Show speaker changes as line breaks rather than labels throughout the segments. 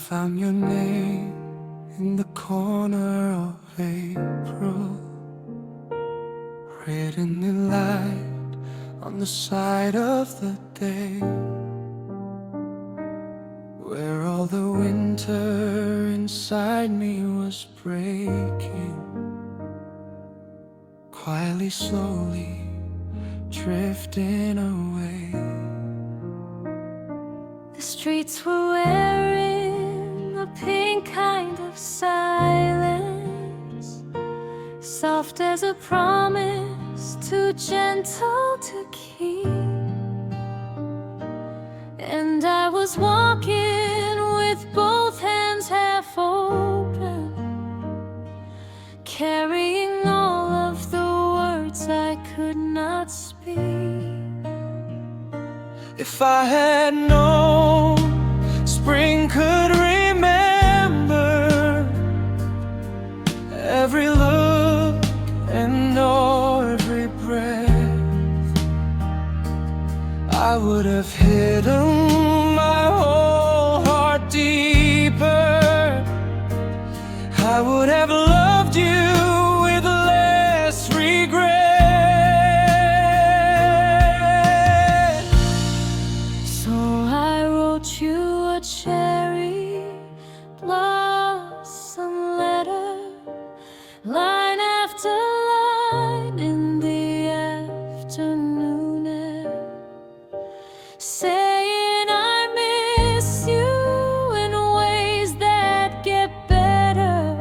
found your name in the corner of April, written in light on the side of the day, where all the winter inside me was breaking, quietly, slowly drifting away.
The streets were wearing a pink kind of silence, soft as a promise, too gentle to keep. And I was walking with both hands half open, carrying all of the words I could not speak.
If I had known spring could remember every look and every breath, I would have hidden my whole heart deeper. I would have loved you with less regret.
So I wrote you a cherry blossom letter, line after line in the afternoon air, saying I miss you in ways that get better,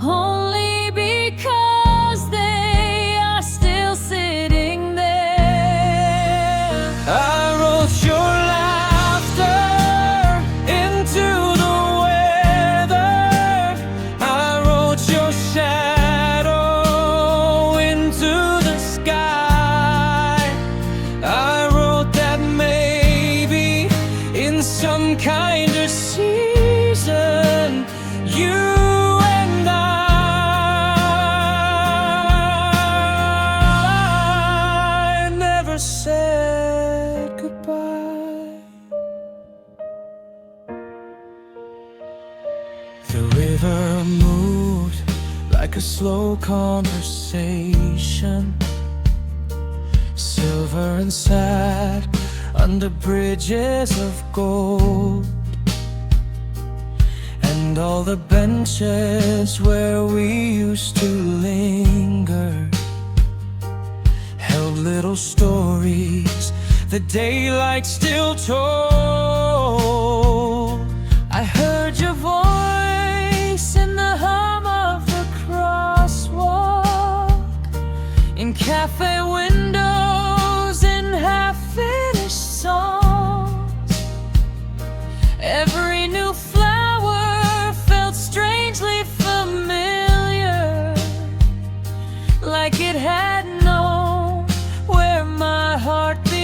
only because they are still sitting there.
I wrote your laughter into the weather. I wrote your shadow into the sky. I wrote that maybe in some kind of season you and I never said goodbye. The river moved like a slow conversation, silver and sad under bridges of gold, and all the benches where we used to linger held little stories the daylight still told. I heard your voice in the hum of the crosswalk, in cafe windows, in half-finished songs. Every new flower felt strangely familiar, like it had known where my heart belonged.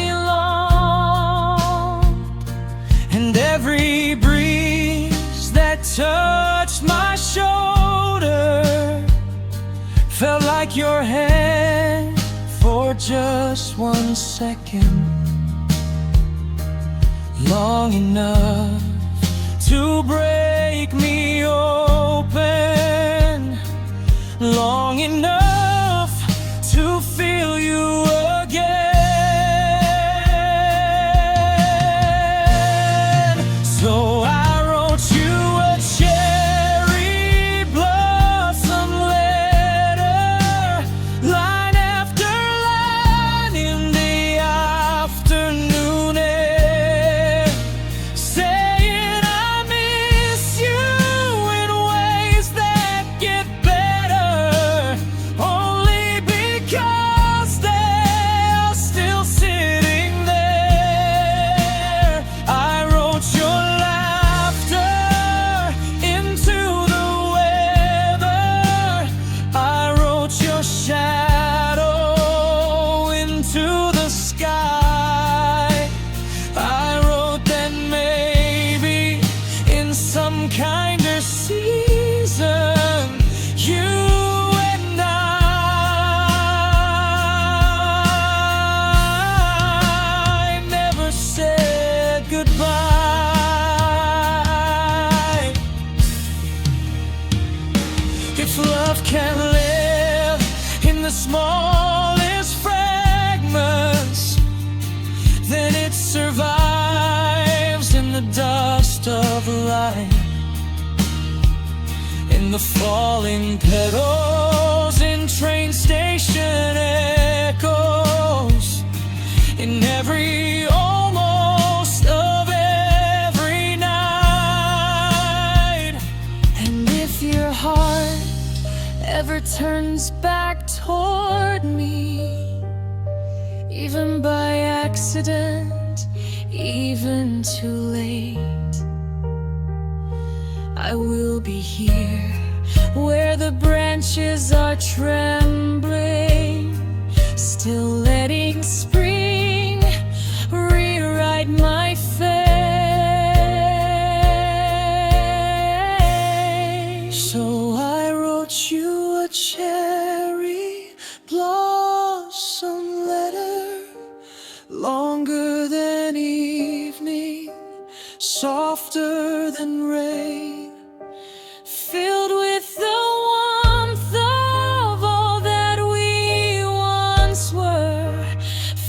And every breeze that touched my shoulder felt like your hand for just 1 second, long enough to break me open, long enough to feel you again. So I wrote you a cherry blossom letter, line after line in the afternoon air, saying I miss you in ways that get better, only because they are still sitting there. I wrote your laughter into the weather. I wrote your shadow into the sky. I wrote that maybe in some kind of season you and I never said goodbye. If love can live in the smallest fragments, then it survives in the dust of life, in the falling petals, in train station echoes, in every almost of every night.
And if your heart ever turns back toward me, even by accident, even too late, I will be here where the branches are trembling, still letting spring rewrite my fate.
So I wrote you a cherry blossom letter, longer than evening, softer than rain,
Filled with the warmth of all that we once were,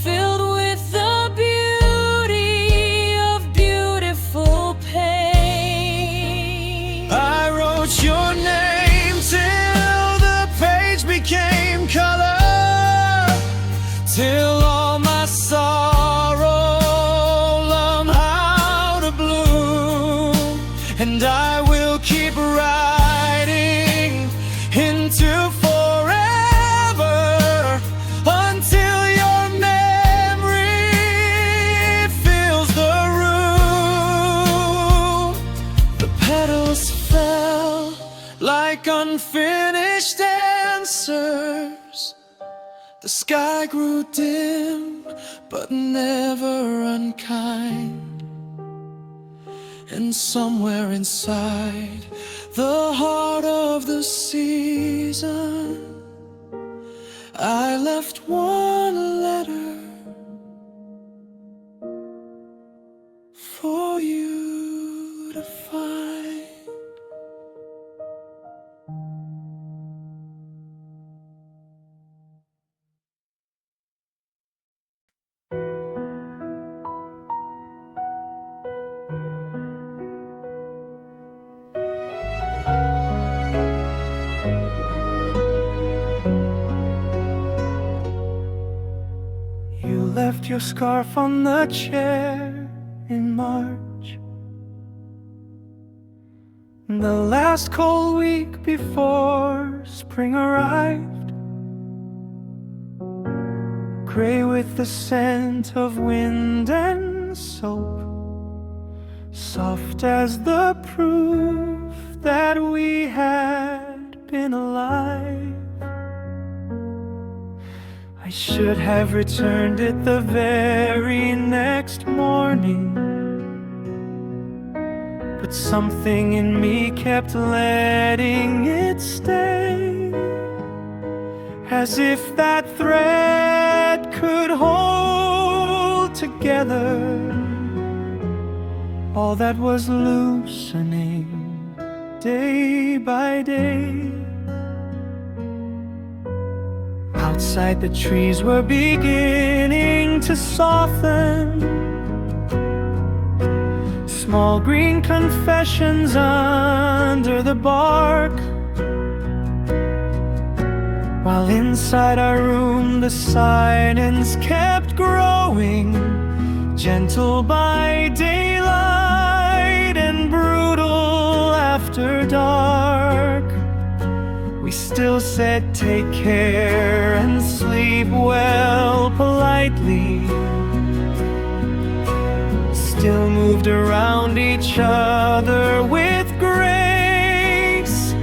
filled with the beauty of beautiful pain.
I wrote your name till the page became color, till all my sorrow learned how to bloom. And I will keep writing into forever until your memory fills the room. The petals fell like unfinished answers. The sky grew dim, but never unkind. And somewhere inside the heart of the season, I left one letter for you to find. You left your scarf on the chair in March, the last cold week before spring arrived, gray with the scent of wind and soap, soft as the proof that we had been alive. I should have returned it the very next morning, but something in me kept letting it stay, as if that thread could hold together all that was loosening day by day. Outside, the trees were beginning to soften, small green confessions under the bark, while inside our room the silence kept growing, gentle by daylight and brutal after dark. We still said take care and sleep well politely, still moved around each other with grace,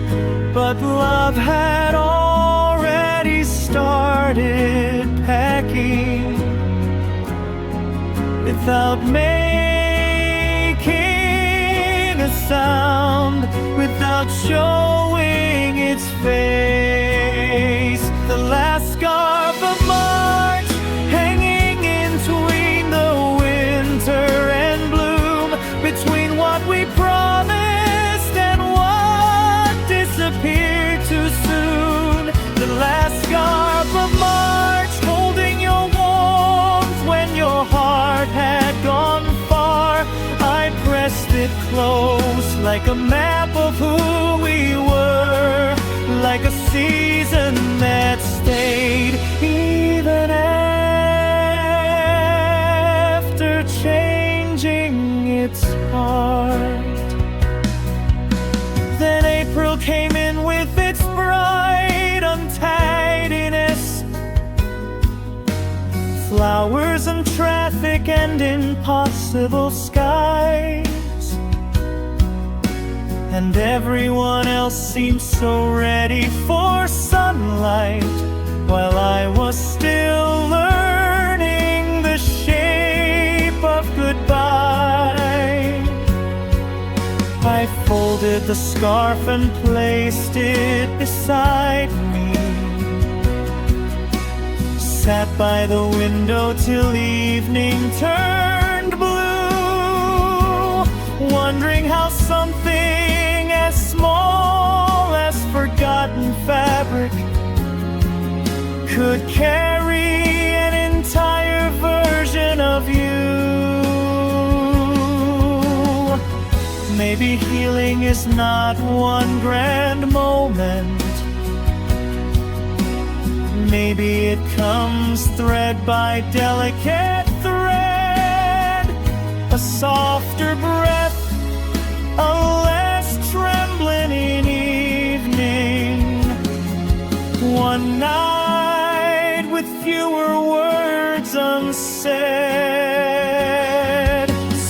but love had already started packing without making a sound, without showing its face. The last scarf of March hanging in between the winter and bloom, between what we promised and what disappeared too close, like a map of who we were, like a season that stayed even after changing its heart. Then April came in with its bright untidiness, flowers and traffic and impossible skies. And everyone else seemed so ready for sunlight, while I was still learning the shape of goodbye. I folded the scarf and placed it beside me, sat by the window till evening turned blue, wondering how something as small as forgotten fabric could carry an entire version of you. Maybe healing is not one grand moment. Maybe it comes thread by delicate thread, a softer breath, a less trembling in evening, one night with fewer words unsaid.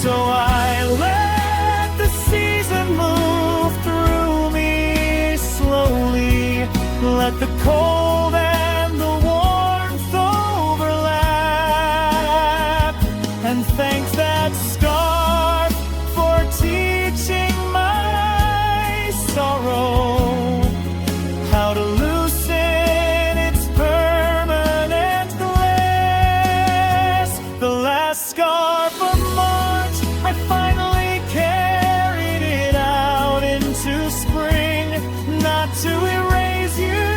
So I let the season move through me slowly, let the cold and the warmth overlap, and thank that scarf for teaching my sorrow how to loosen its permanent glass. The last scarf of March, I finally carried it out into spring, not to erase you,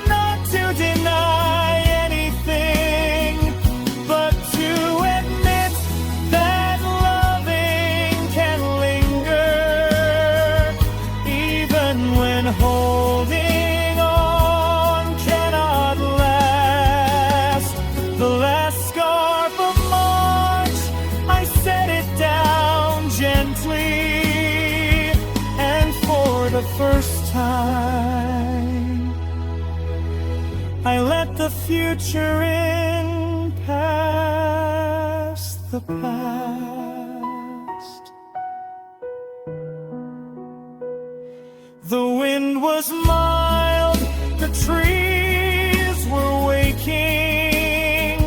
not to deny anything, but to admit that loving can linger, even when holding on cannot last. The last scarf of March, I set it down gently, and for the first time, I let the future in past the past. The wind was mild, the trees were waking,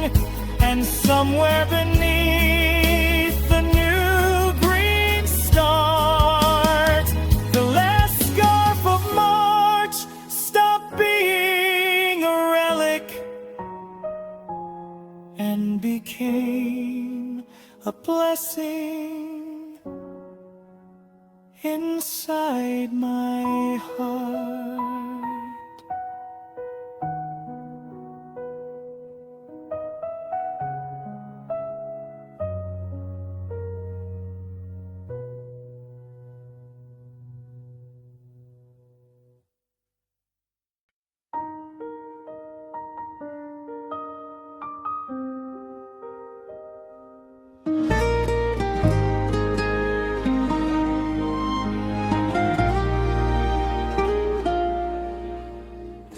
and somewhere beneath the new green start, the last scarf of March stopped being a relic and became a blessing inside my heart.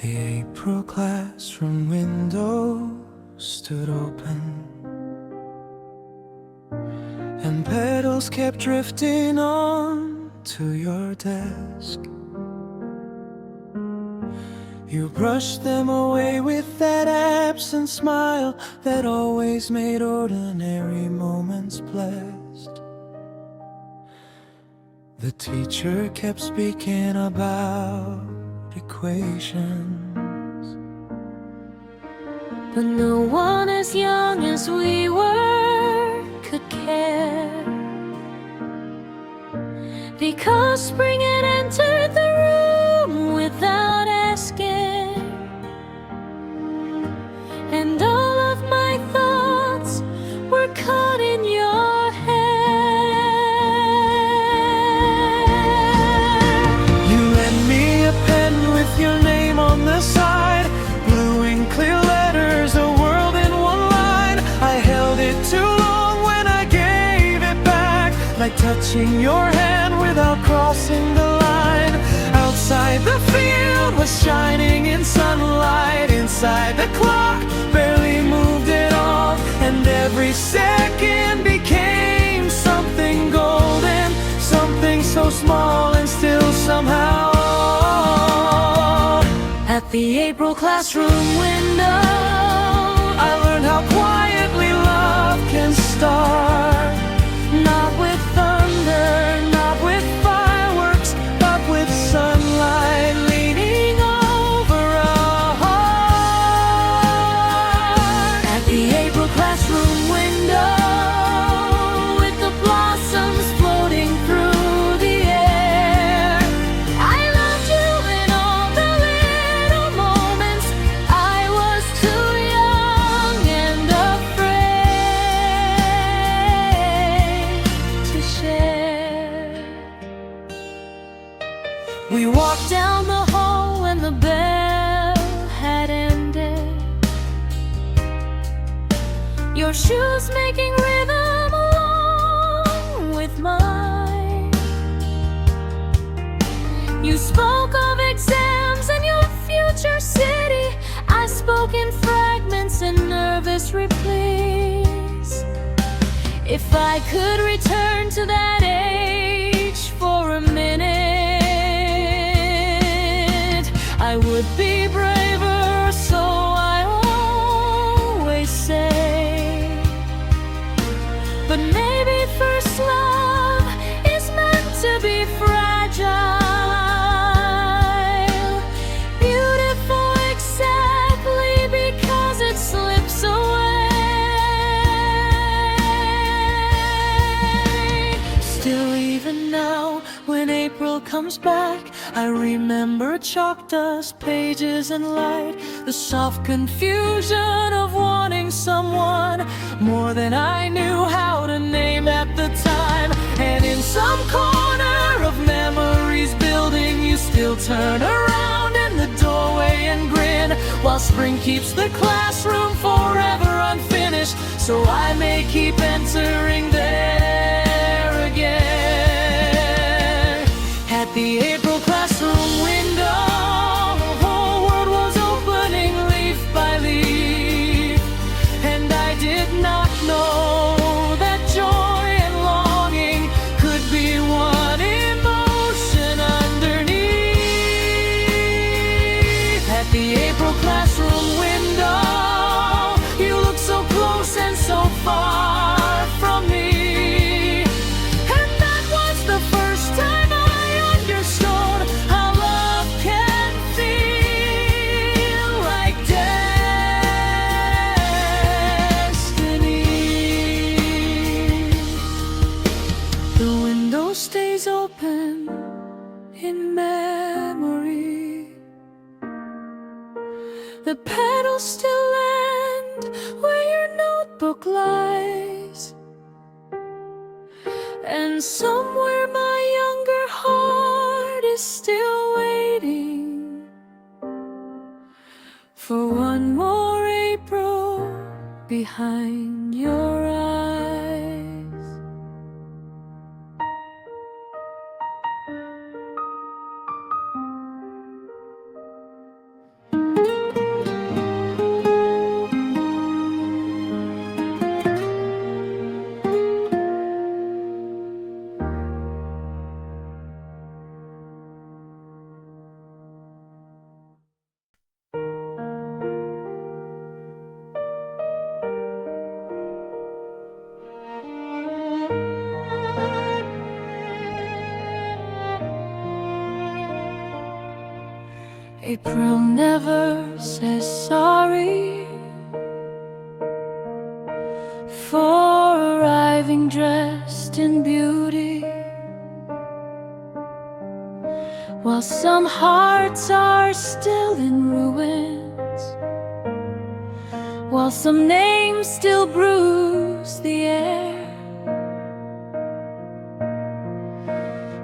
The April classroom window stood open, and petals kept drifting on to your desk. You brushed them away with that absent smile that always made ordinary moments blessed. The teacher kept speaking about equations,
but no one as young as we were could care, because spring had entered the room without asking, and all of my thoughts were caught in your hand.
touching your hand without crossing the line. Outside the field was shining in sunlight. Inside the clock barely moved at all, and every second became something golden, something so small and still somehow. At the April classroom window, I learned how quietly love can start. Not with thunder, not with fireworks, but with sunlight leaning over a heart. At the April classroom window, with the blossoms floating through the air, I loved you in all the little moments. I was too young and afraid to share. We walked down the hall when the bell had ended, your shoes making rhythm along with mine. You spoke of exams and your future city. I spoke in fragments and nervous replies. If I could return to that age for a minute, I would be braver, so I always say. But maybe first love is meant to be fragile, beautiful exactly because it slips away. Still, even now, when April comes back, I remember chalk dust, pages and light, the soft confusion of wanting someone more than I knew how to name at the time. And in some corner of memories building, you still turn around in the doorway and grin, while spring keeps the classroom forever unfinished, so I may keep entering there again. At the April classroom window, the whole world was opening leaf by leaf, and I did not know that joy and longing could be one emotion underneath. At the April classroom window, you look so close and so far from me. And that was the first time I understood how love can feel like destiny. The window stays open in memory. The petals still land where your notebook lies, and somewhere my younger heart is still waiting for one more April behind your eyes. April never says sorry for arriving dressed in beauty, while some hearts are still in ruins, while some names still bruise the air.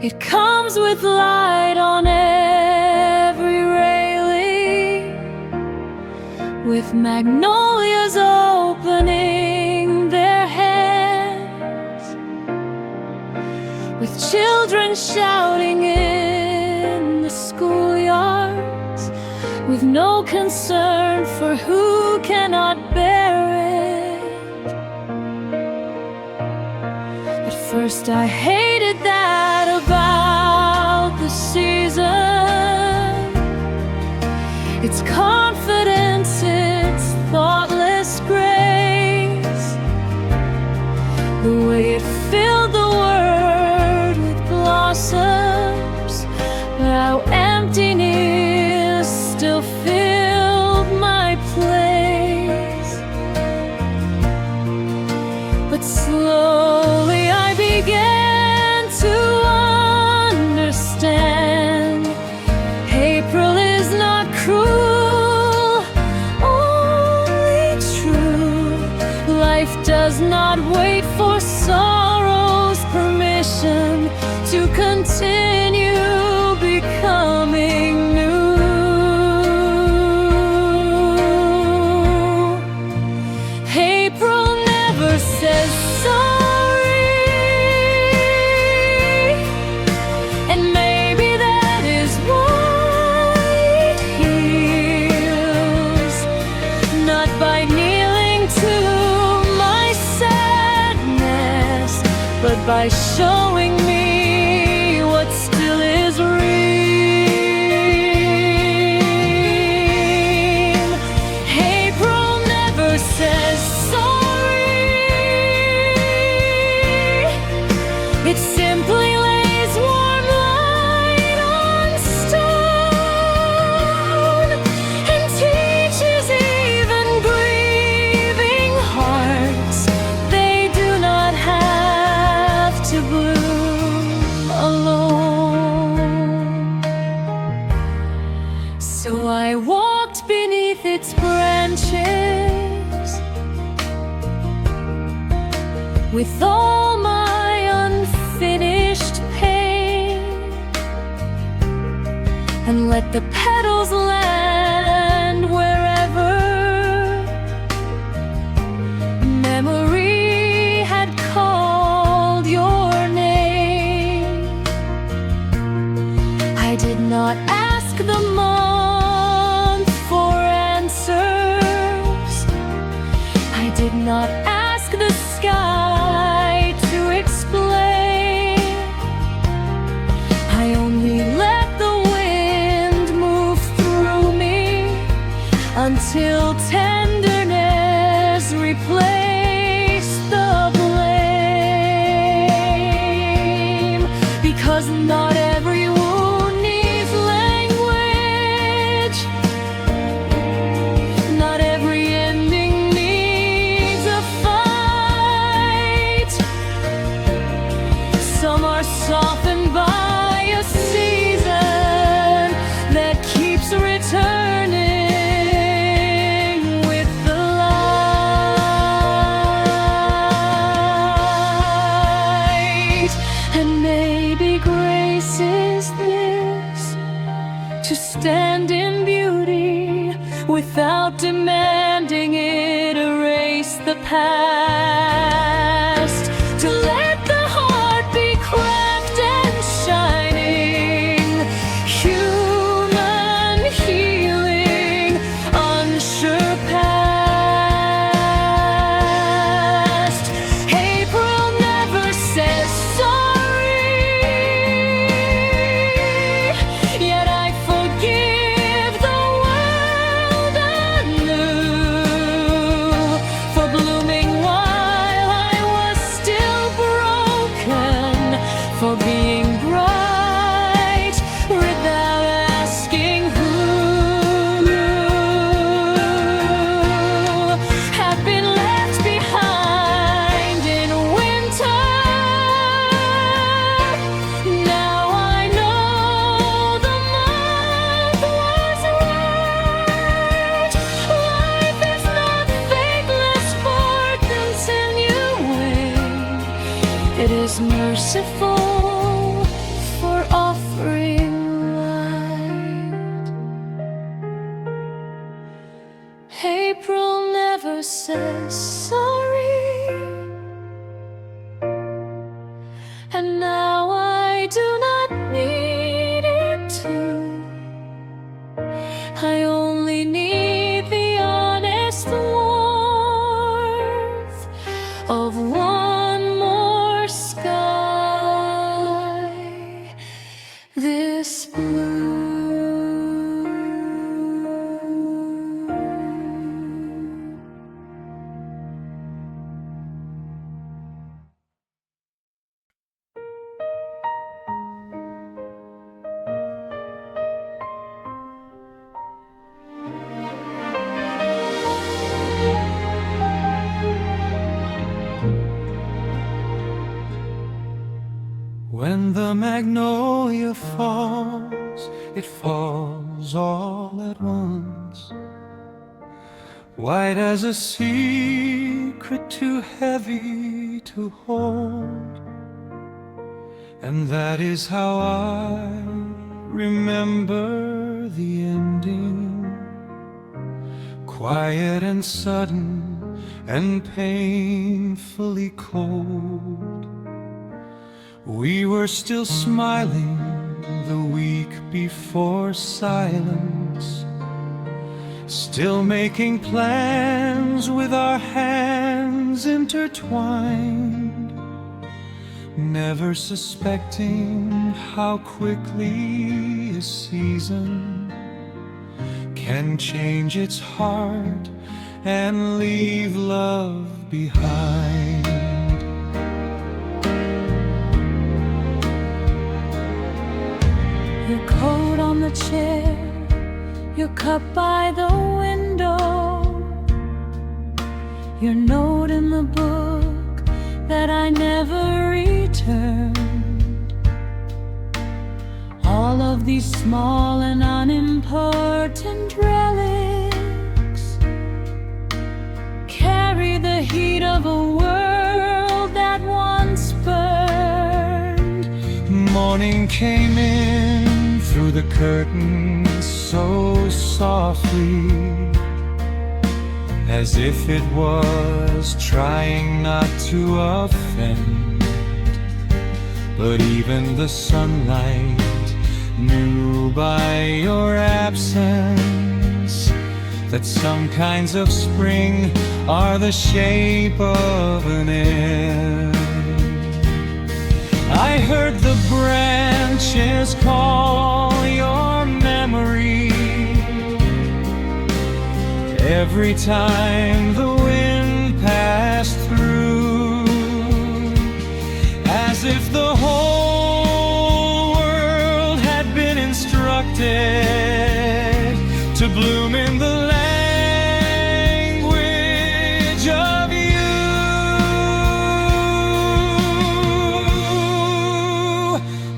It comes with light on every railing, with magnolias opening their hands, with
shouting in the schoolyards with no concern for who cannot bear it. At first I hated that about the season, its confidence, its thoughtless grace, the way it filled the world with blossoms, but how emptiness still filled my place. But slowly I began to understand April is not cruel, only true. Life does not wait for sorrow's permission to continue becoming new. April never says sorry, and maybe that is why it heals, not by kneeling to my sadness, but by showing me what still is real. April never says sorry, it simply lays warm light on stone and teaches even grieving hearts they do not have to bloom alone. So I walked beneath its branches with all my unfinished pain, and let the petals land wherever memory had called your name. I did not ask the month for answers, I did not ask the sky to explain. I only let the wind move through me until tenderness replaced the blame. Because not every wound needs language, not every ending needs a fight. Some are softened by a season that keeps returning with the light. And maybe grace is this, to stand in beauty without demanding it erase the past, to let the heart be cracked and shining, human healing unsurpassed. April never says sorry, yet I forgive the world anew for blooming while I
Magnolia falls, it falls all at once, white as a secret too heavy to hold. And that is how I remember the ending, quiet and sudden and painfully cold. We were still smiling the week before silence, still making plans with our hands intertwined, never suspecting how quickly a season can change its heart and leave love behind.
Your coat on the chair, your cup by the window, your note in the book that I never returned. All of these small and unimportant relics carry the heat of a world that once burned.
Morning came in through the curtains so softly, as if it was trying not to offend. But even the sunlight knew by your absence that some kinds of spring are the shape of an end. I heard the branches call your memory every time the wind passed through, as if the whole world had been instructed to bloom in the language of you.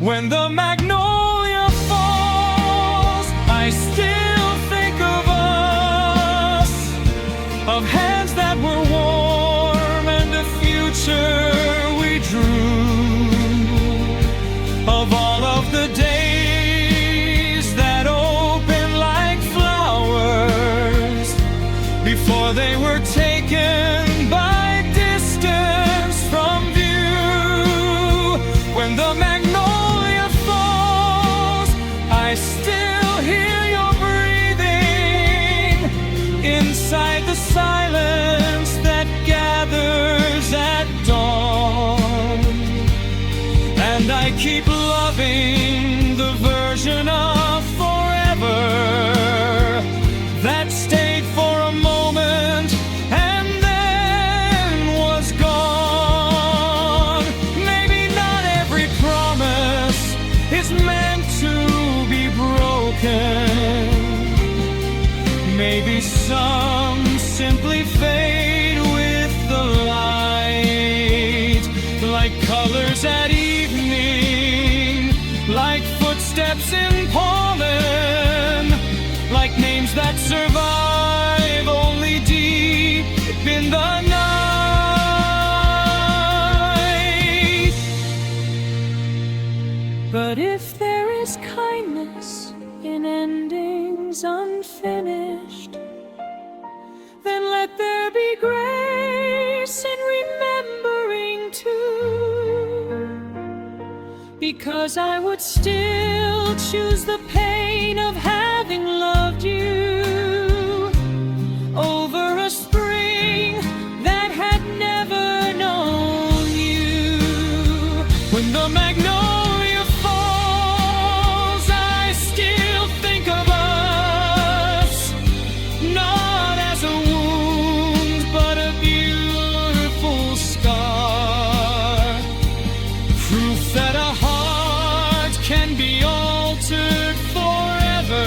When the magnolia falls, I still think of us, of hands that were warm and a future we drew, of all of the days that opened like flowers before they were taken by distance from view. When the magnolia falls, I still hear your breathing inside the silence that gathers at dawn. And I keep loving the version of forever that stayed for a moment and then was gone. Maybe not every promise is meant to be broken. Maybe some simply fade with the light, like colors at evening, like footsteps in pollen, like names that survive only deep in the night.
But if there is kindness in endings unfinished, then let there be grace in remembering too. Because I would still choose the pain of having loved you over a spring that had never known you. When the magnolia falls, I still think of us, not as a wound, but a beautiful scar, proof that a heart can be altered forever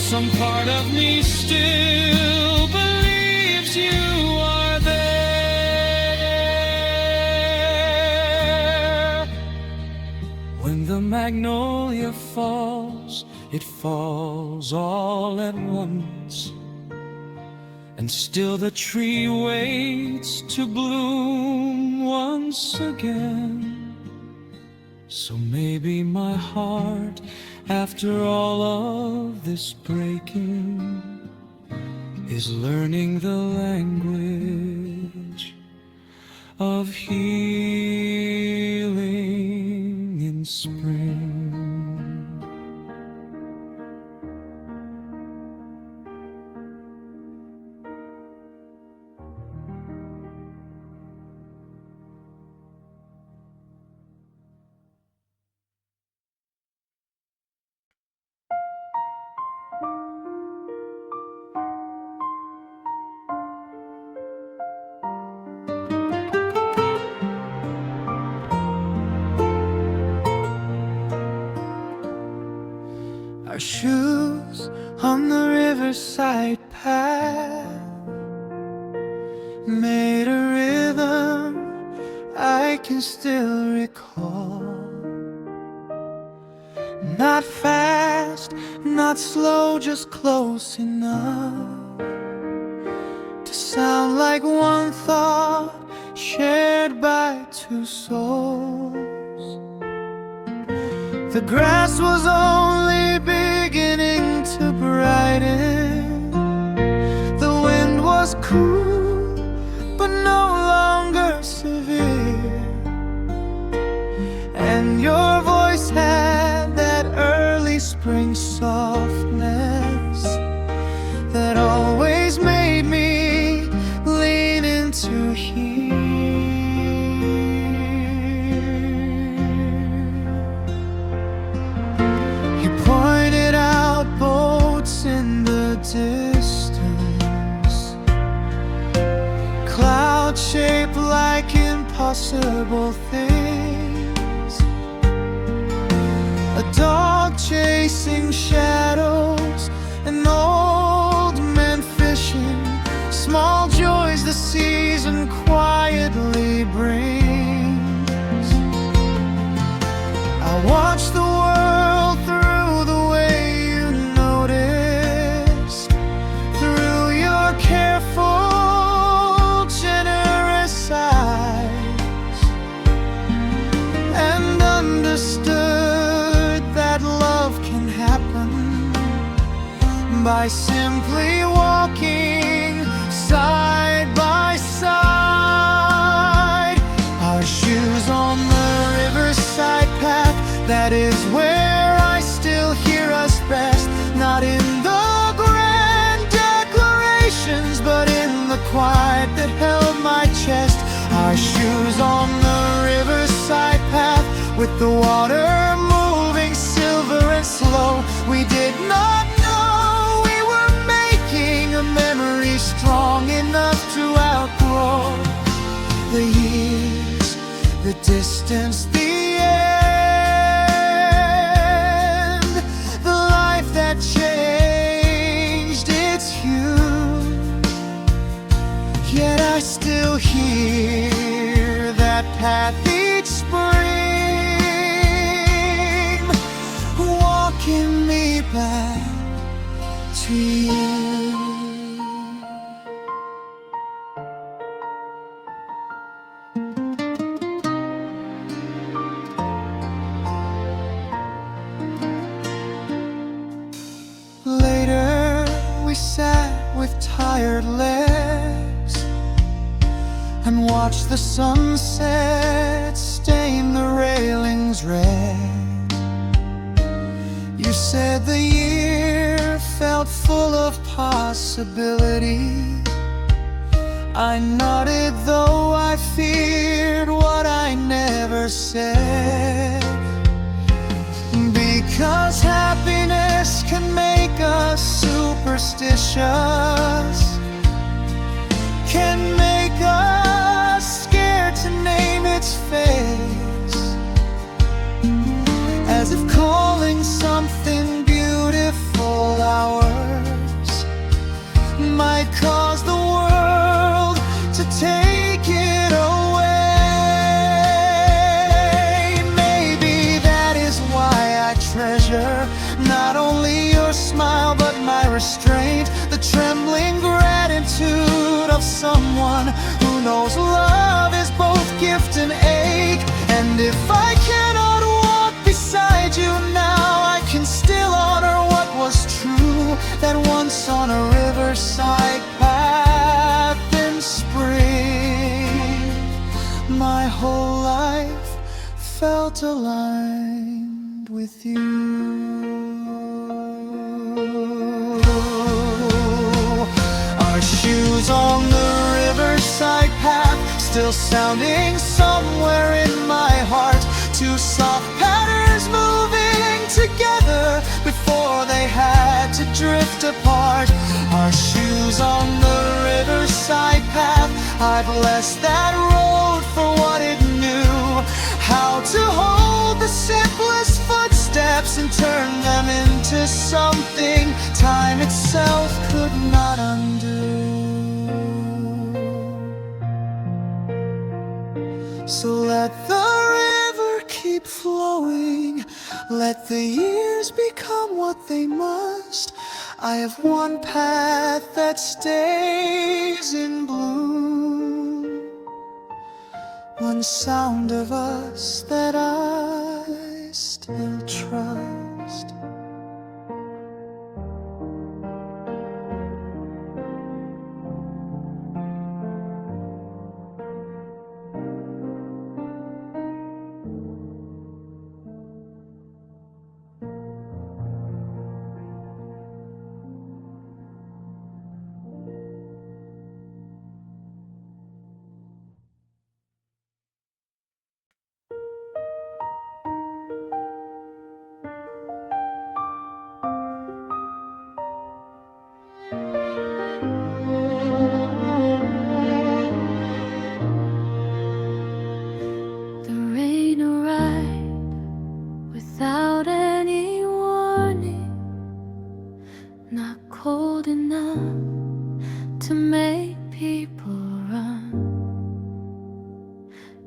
some part of me still believes you are there. When the magnolia falls, it falls all at once, and still the tree waits to bloom once again. So maybe my heart, after all of this breaking, is learning the language of healing in spring. Our shoes on the riverside path made a rhythm I can still recall. Not fast, not slow, just close enough to sound like one thought shared by two souls. The grass was only beginning to brighten. The wind was cool, but no longer severe. And your voice had that early spring softness that always made me lean into here. In the distance, clouds shaped like impossible things, a dog chasing shadows, an old man fishing, small joys the season quietly brings. I watch the world through the way you noticed, through your careful, generous eyes, and understood that love can happen by simply walking side by side. Our shoes on the riverside path, that is where I still hear us best. Not in the grand declarations, but in the quiet that held my chest. Our shoes on the riverside path, with the water moving silver and slow. We did not know we were making a memory strong enough to outgrow the years, the distance, the end, the life that changed its hue. Yet I still hear that path each spring, walking me back to you. Later we sat with tired legs and watched the sunset stain the railings red. You said the year felt full of possibility. I nodded, though I feared what I never said. Because happiness can make us superstitious, can make us scared to name its face, as if calling something beautiful ours smile but my restraint, the trembling gratitude of someone who knows love is both gift and ache. And if I cannot walk beside you now, I can still honor what was true, that once on a riverside path in spring, my whole life felt aligned with you. Our shoes on the riverside path, still sounding somewhere in my heart. Two soft patterns moving together before they had to drift apart. Our shoes on the riverside path, I bless that road for what it knew. How to hold the simplest footsteps and turn them into something time itself could not undo. So let the river keep flowing, let the years become what they must. I have one path that stays in bloom, one sound of us that I still trust.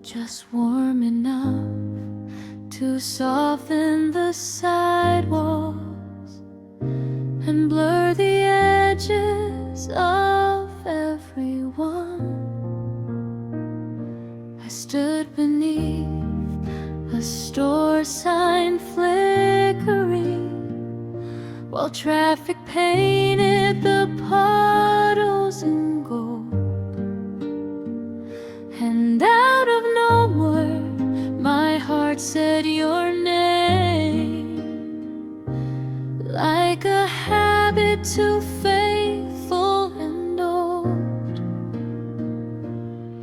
Just warm enough to soften the sidewalks and blur the edges of everyone. I stood beneath a store sign flickering while traffic painted the puddles in gold. And out of nowhere, my heart said your name, like a habit too faithful and old.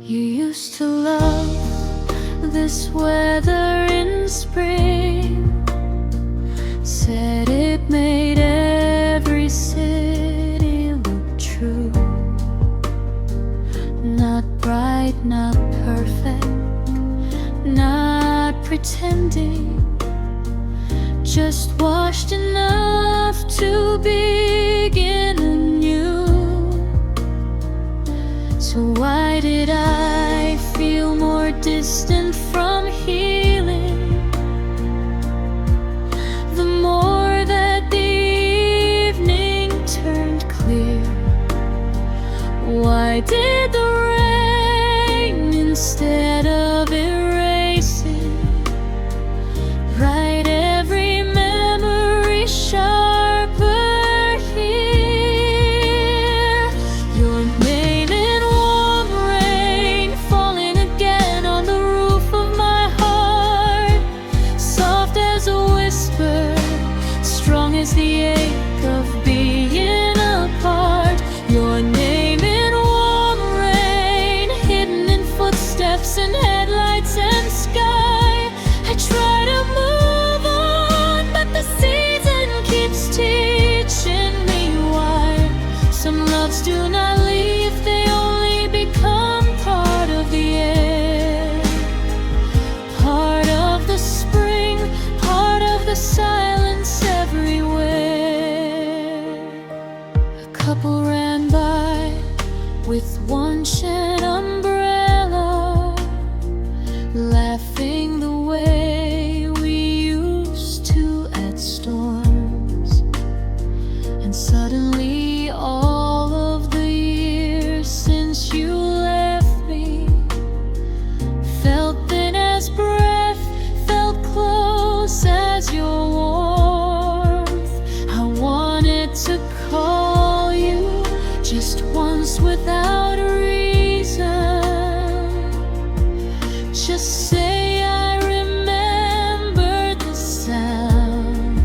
You used to love this weather in spring, said it made every city look true. Not bright, not perfect, not pretending, just washed enough to begin anew. So why did I feel more distant from healing the more that the evening turned clear? Why did the rain, instead of erasing, write every memory sharper here? Your name in warm rain, falling again on the roof of my heart, soft as a whisper, strong as the ache of being apart. Your name in warm rain, hidden in footsteps and headlights and sky. I try to move on, but the season keeps teaching me why some loves do not leave, they only become part of the air, part of the spring, part of the silence everywhere. A couple ran by with one shed umbrella, laughing the way we used to at storms. And suddenly all of the years since you left me felt thin as breath, felt close as your warmth. I wanted to call you just once without a reason. Just say I remember the sound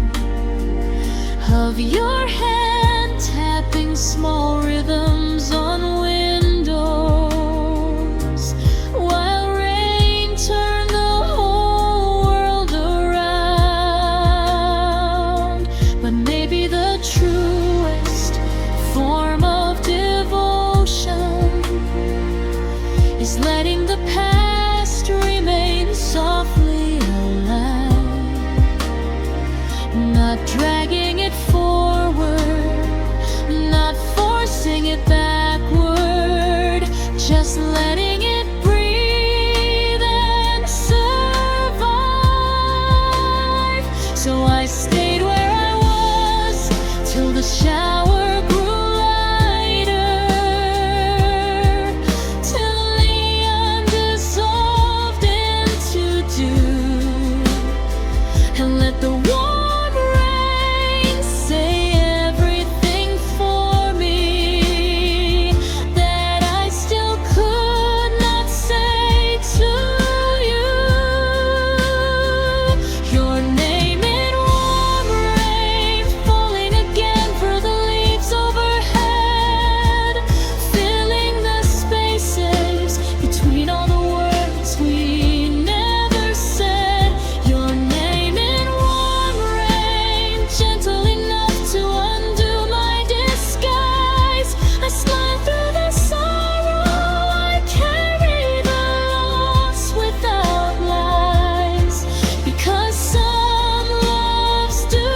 of your hand tapping small rhythms on windows while rain turned the whole world around. But maybe the truest form of devotion is letting the past remain softly alive, not dragging it forward, not forcing it backward, just letting it breathe and survive. So I stayed where I was till the shower grew lighter, till neon dissolved into dew, and let the warm rain say everything for me that I still could not say to you. Your name in warm rain falling again through the leaves overhead, filling the spaces between all the words we never said. Your name in warm rain, gentle enough to undo my disguise. I smile through the sorrow, I carry the loss without lies, because some loves do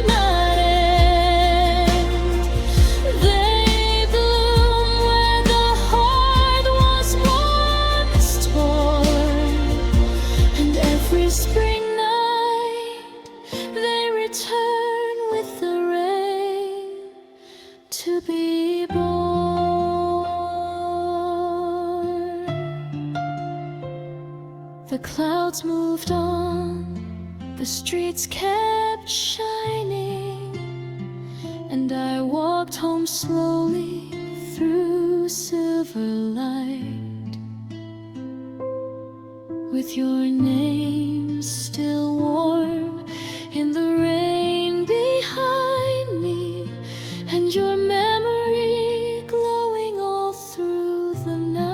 not end. They bloom where the heart was once torn, and every spring night they return with the rain to be born. The clouds moved on, the streets kept shining, and I walked home slowly through silver light, with your name still warm in the rain behind me, and your memory glowing all through the night.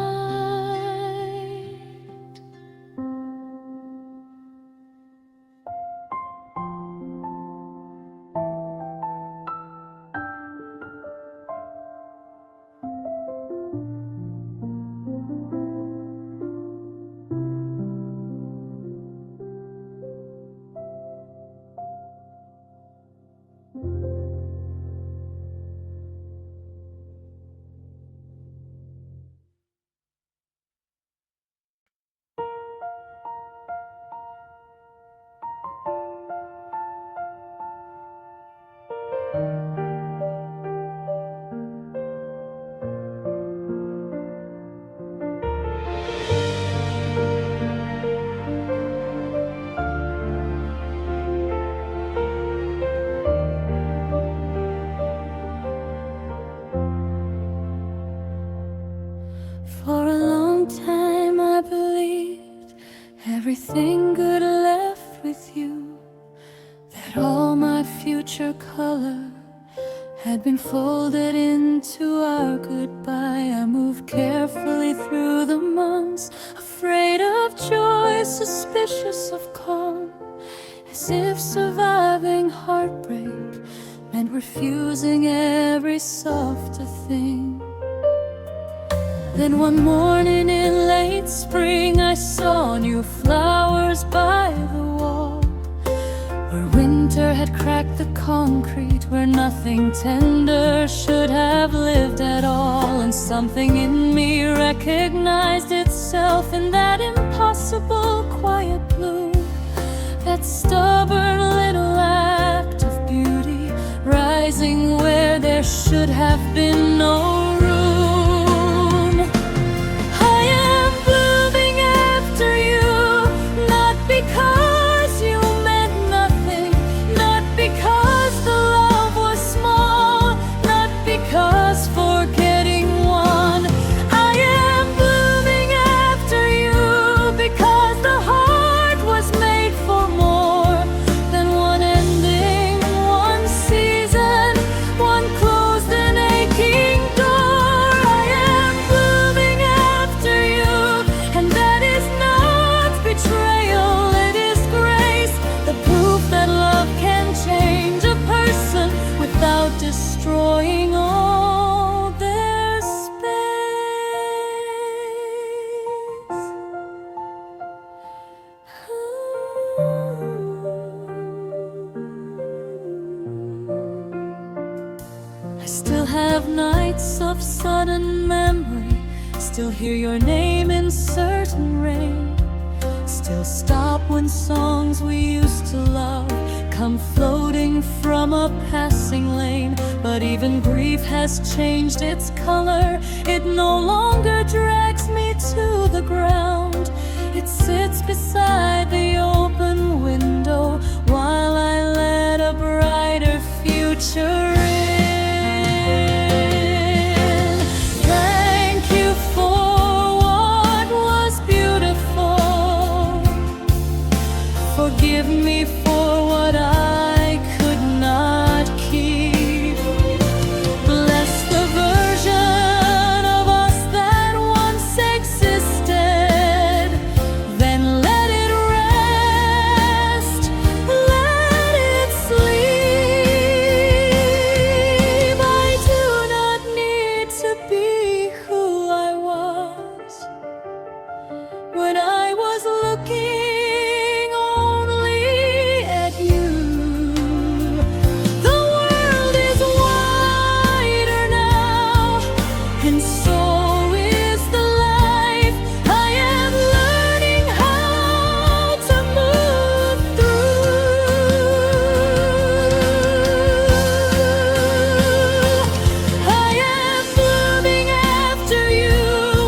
For a long time I believed everything good left with you, that all my future color had been folded into our goodbye. I moved carefully through the months, afraid of joy, suspicious of calm, as if surviving heartbreak meant refusing every softer thing. Then one morning in late spring I saw new flowers by the wall, where winter had cracked the concrete, where nothing tender should have lived at all. And something in me recognized itself in that impossible quiet bloom, that stubborn little act of beauty rising with should have been no room. I am blooming after you, not because you meant nothing, not because the love was small, not because forgetting won. I am blooming after you because the heart was made for more than one ending, one season, one closed and aching door. I am blooming after you, and that is not betrayal, it is grace, the proof that love can change a person without destroying all their space. I still have nights of sudden memory, still hear your name in certain rain, still stop when songs we used to love come floating from a passing lane. But even grief has changed its color, it no longer drags me to the ground. It sits beside the open window while I let a brighter future in. Thank you for what was beautiful. Forgive me for what I could not keep. Bless the version of us that once existed. Then let it rest, let it sleep. I do not need to be who I was when I was looking only at you. The world is wider now, and so is the life. I am learning how to move through. I am blooming after you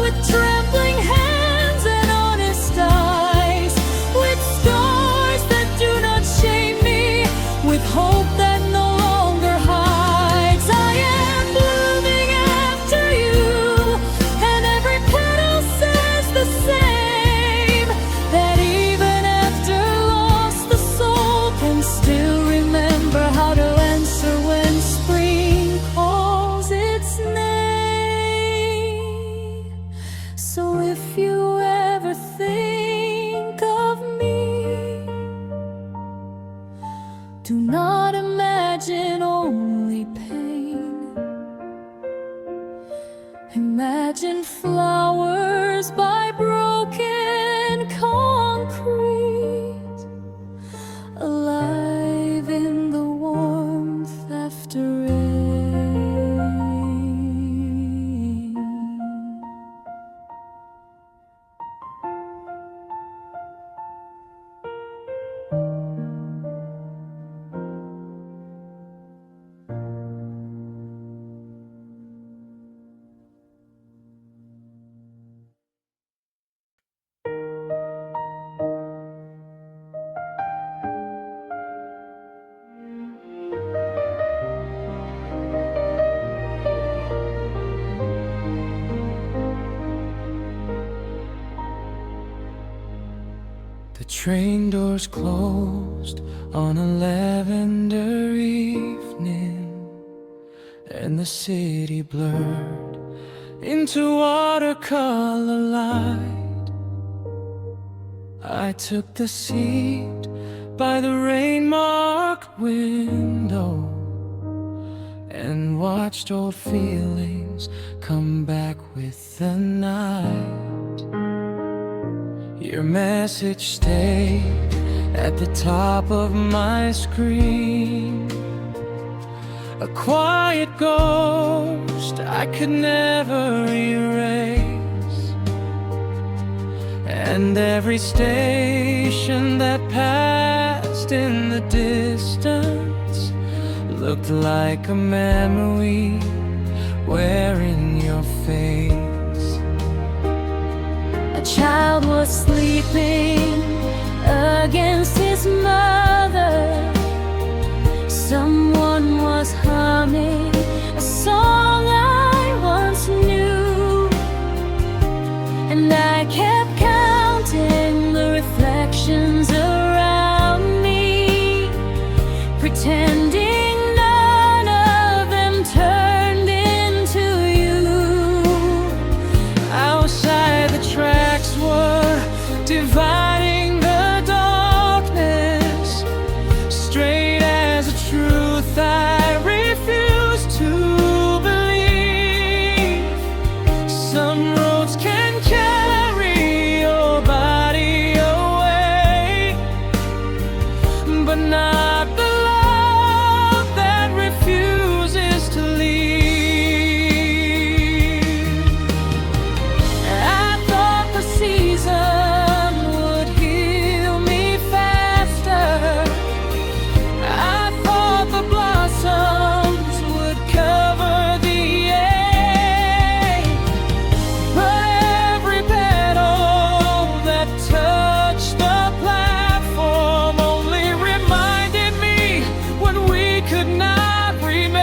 with trembling hands and honest eyes, with scars that do not shame me, with hope that no longer hides. I am blooming after you, and every petal says the same, that even after loss the soul can still remember how to answer when spring calls its name. So if you ever think of me, do not imagine only pain. Imagine flowers by broken concrete, alive in the warmth after rain.
The train doors closed on a lavender evening, and the city blurred into watercolor light. I took the seat by the rain-marked window and watched old feelings come back with the night. Your message stayed at the top of my screen, a quiet ghost I could never erase. And every station that passed in the distance looked like a memory wearing your face.
A child was sleeping against his mother. Someone was humming a song I once knew, and I kept counting the reflections around me, pretending none of them turned into you.
Outside the tracks were dividing the darkness, straight as a truth I refuse to believe. Some roads can carry your body away, but not the love that refuses to leave. I thought the season would heal me faster. I thought the blossoms would cover the ache, but every petal that touched the platform only reminded me what we could not remake.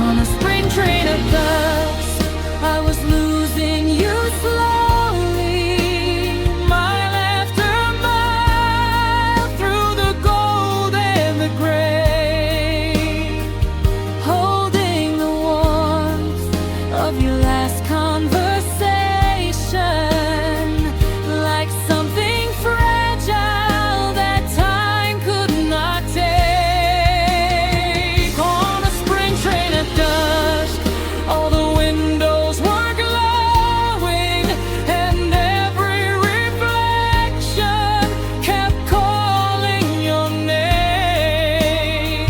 On a spring train of dust, I was losing you slowly, mile after mile, through the gold and the gray, holding the warmth of your last conversation, like something fragile that time could not take. On a spring train at dusk, all the windows were glowing, and every reflection kept calling your name.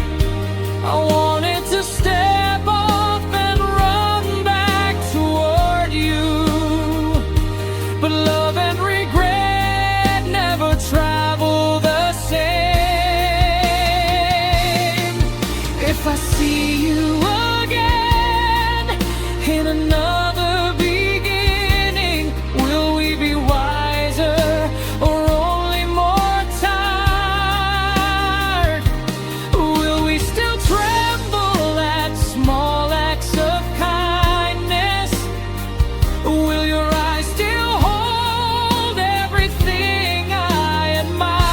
I wanted to step off and run back toward you, but love and regret never travel the same. If I see you again in another beginning, will we be wiser or only more tired? Will we still tremble at small acts of kindness? Will your eyes still hold everything I admire?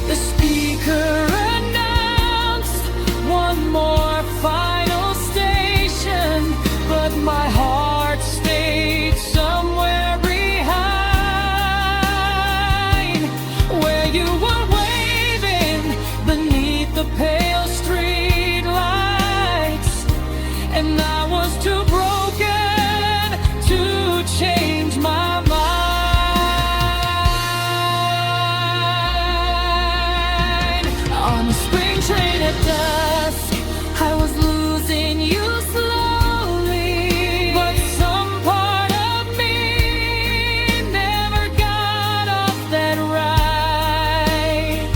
The speaker announced one more final station, but my heart stayed somewhere behind, where you were waving beneath the pale street lights, and I was too broken to change my mind. On a spring train at dusk, I was losing you slowly, but some part of me never got off that ride,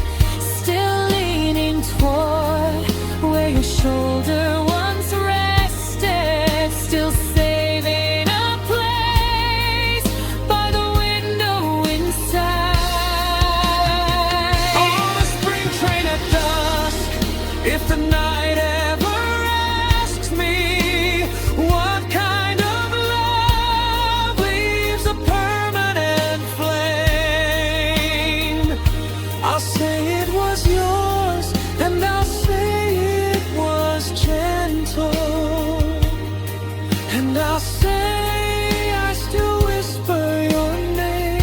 still leaning toward where your shoulder once rested, still saving a place by the window inside. On a spring train at dusk, if the night ever asks me what kind of love leaves a permanent flame, I'll say it was yours, and I'll say it was gentle, and I'll say I still whisper your name.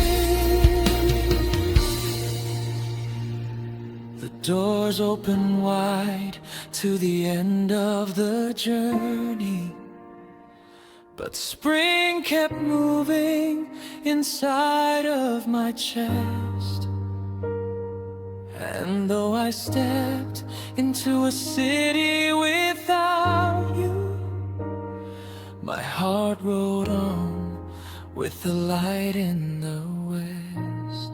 The doors open wide to the end of the journey, but spring kept moving inside of my chest. And though I stepped into a city without you, my heart rode on with the light in the west.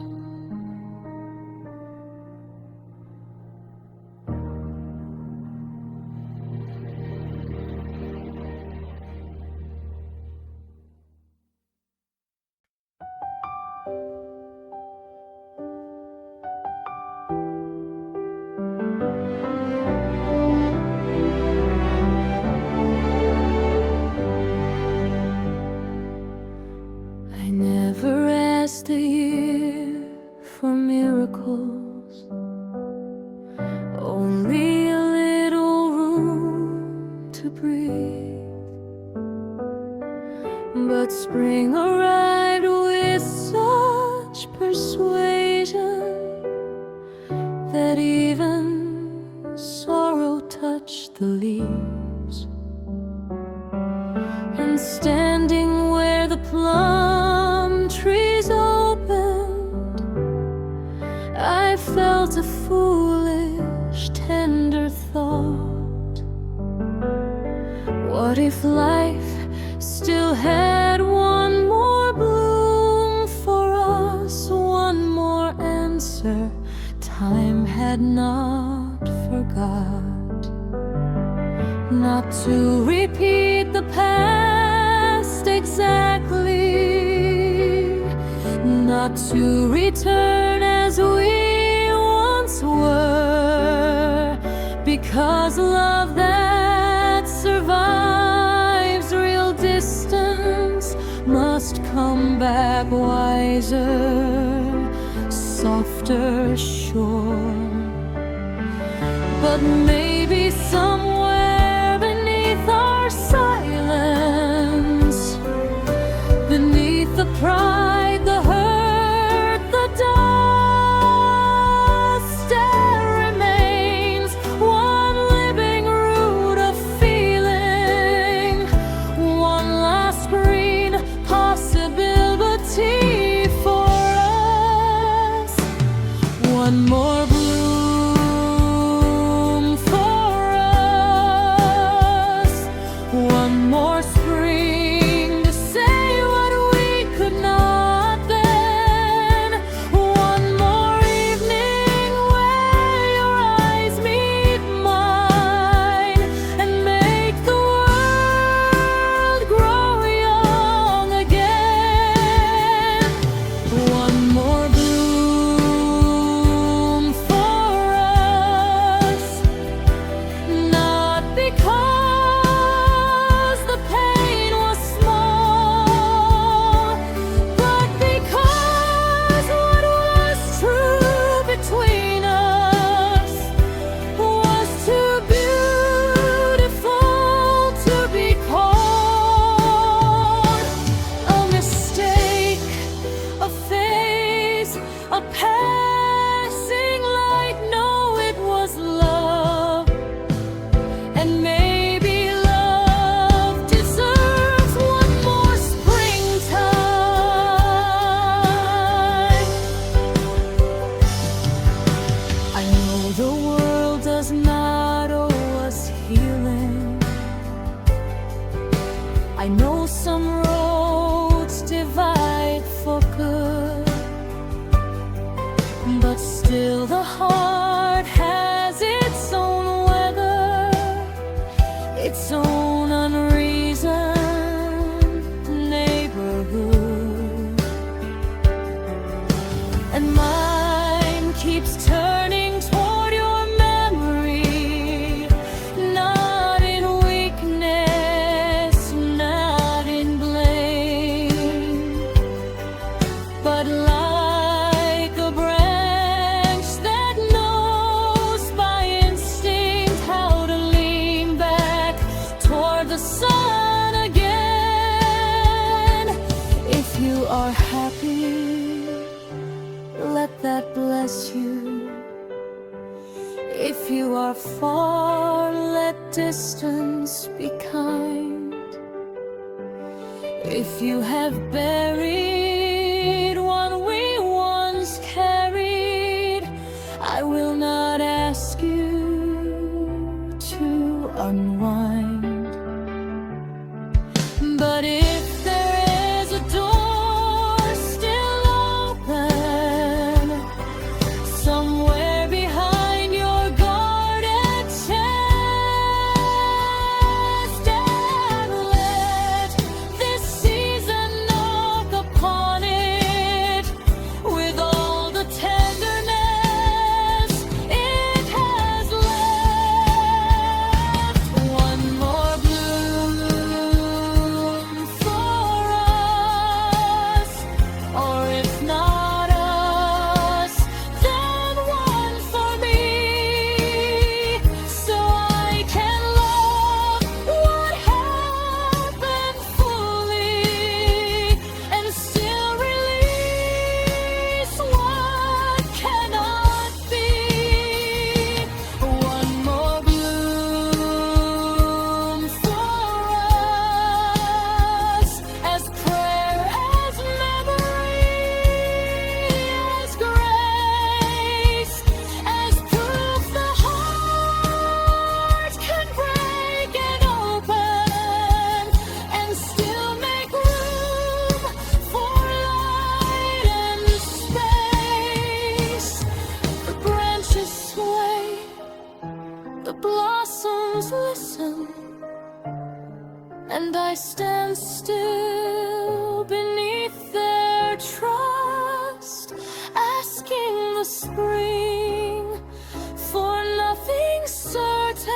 But spring arrived with such persuasion that even sorrow touched the leaves. And standing where the plum trees opened, I felt a foolish, tender thought. What if life still had one more bloom for us, one more answer time had not forgot? Not to repeat the past exactly, not to return as we once were, because love that survives real distance must come back wiser, softer, sure. But maybe somewhere beneath our silence, beneath the pride, the hurt, the dust, there remains one living root of feeling, one last green possibility for us, one more bloom for us, one more spring to say what we could not then, one more evening where your eyes meet mine and make the world grow young again, one more bloom for us, not because the pain was small, but because what was true between us was too beautiful to be called a mistake, a phase, a passing light. No, it was love, and maybe love deserves one more springtime. I know the world does not owe us healing. I know some roads divide for good, but still the heart has its own weather, its own unreasoned neighborhood. And mine keeps turning toward your memory, not in weakness, not in blame, but like a branch that knows by instinct how to lean back toward the sun again. If you are happy, let that bless you. If you are far, let distance be kind. If you have buried one we once carried, I will not ask you to unwind. But if there is a door still open somewhere behind your guarded chest, and let this season knock upon it with all the tenderness it has left, one more bloom for us, or if not us, then one others listen, and I stand still beneath their trust, asking the spring for nothing certain,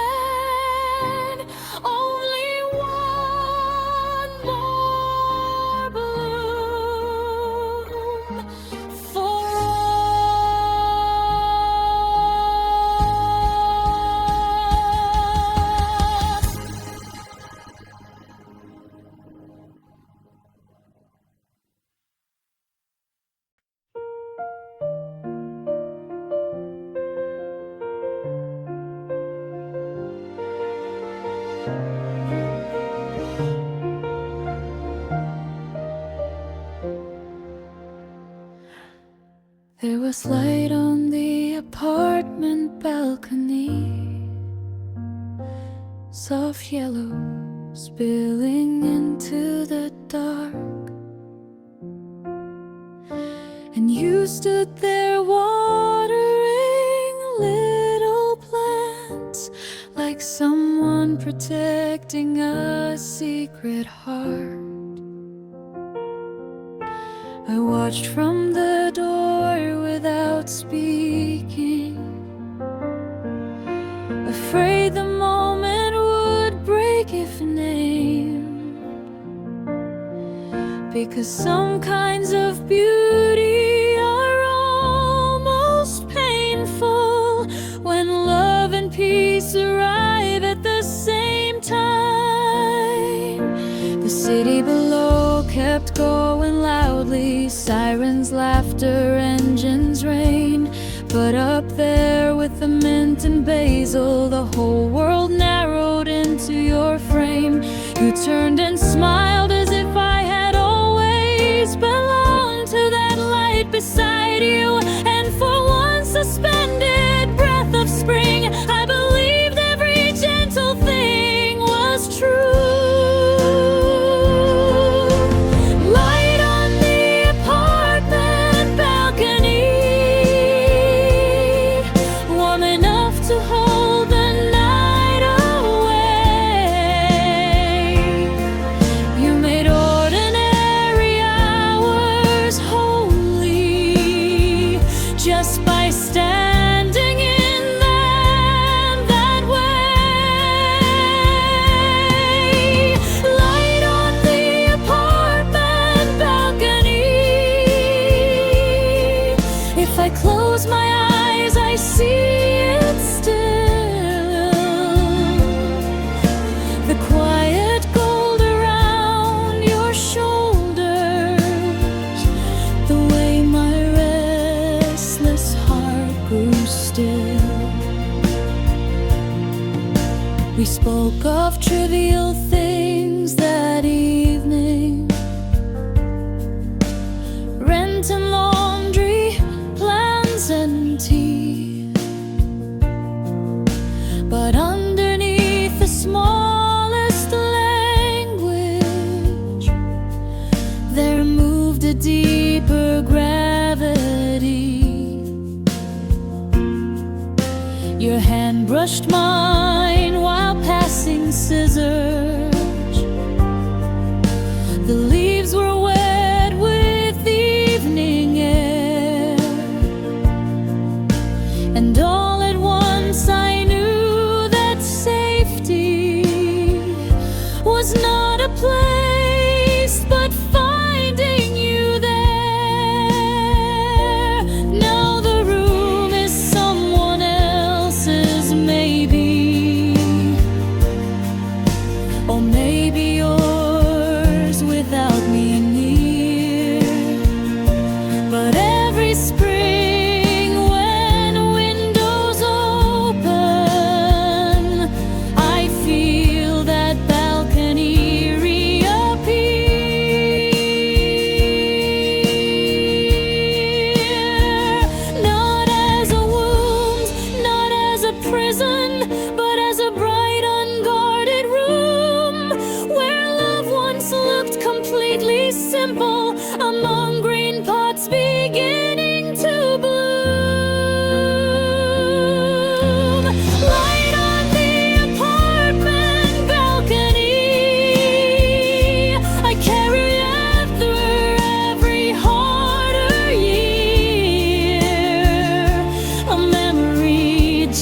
only one more bloom for us. There was light on the apartment balcony, soft yellow spilling into the dark. And you stood there watering little plants, like someone protecting a secret heart. I watched from the door without speaking, afraid the moment would break if named, because some kinds of beauty are almost painful when love and peace arrive at the same time. The city below kept going loudly, sirens, laughter, engines rain. But up there with the mint and basil, the whole world narrowed into your frame. You turned and smiled as if I had always belonged to that light beside you. And for one suspended breath of spring, I believed every gentle thing was true. Close my eyes, I see it still. The quiet gold around your shoulders, the way my restless heart grew still. We spoke of trivial things that evening, rent and laundry, and tea. But underneath the smallest language, there moved a deeper gravity. Your hand brushed mine while passing scissors. The leaves were wet with the evening air, and all at once I knew that safety was not a place, but finding you there. Now the room is someone else's, maybe, or maybe yours without me near. But every spring when windows open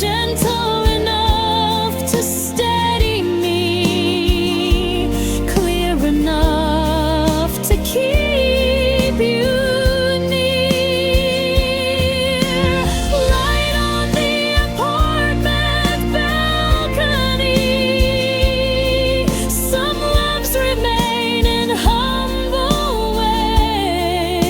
gentle enough to steady me, clear enough to keep you near. Light on the apartment balcony. Some loves remain in humble ways,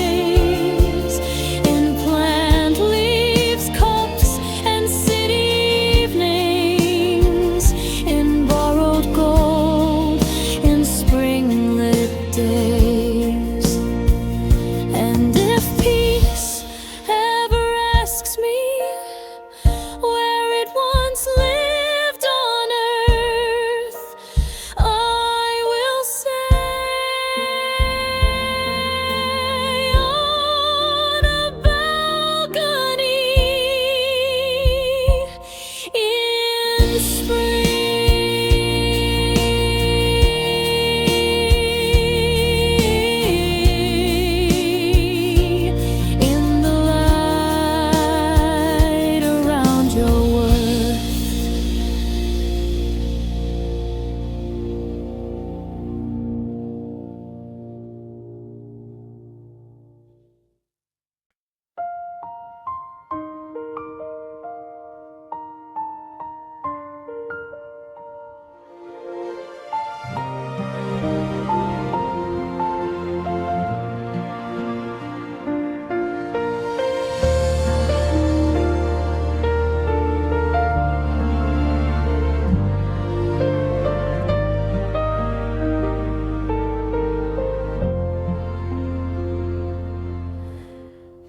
in plant leaves, cups, and city evenings, in borrowed gold, in spring-lit days. And if peace ever asks me where it once lived on earth, I will say on a balcony in spring, in the light around your worth.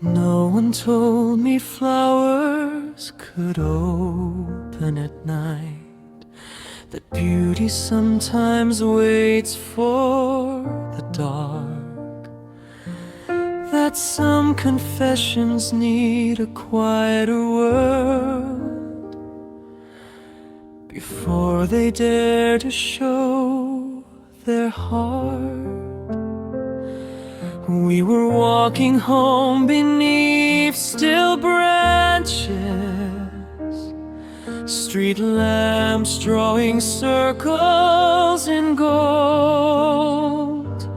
No one told me flowers could open at night, that beauty sometimes waits for the dark, that some confessions need a quieter world before they dare to show their heart. We were walking home beneath still branches, street lamps drawing circles in gold,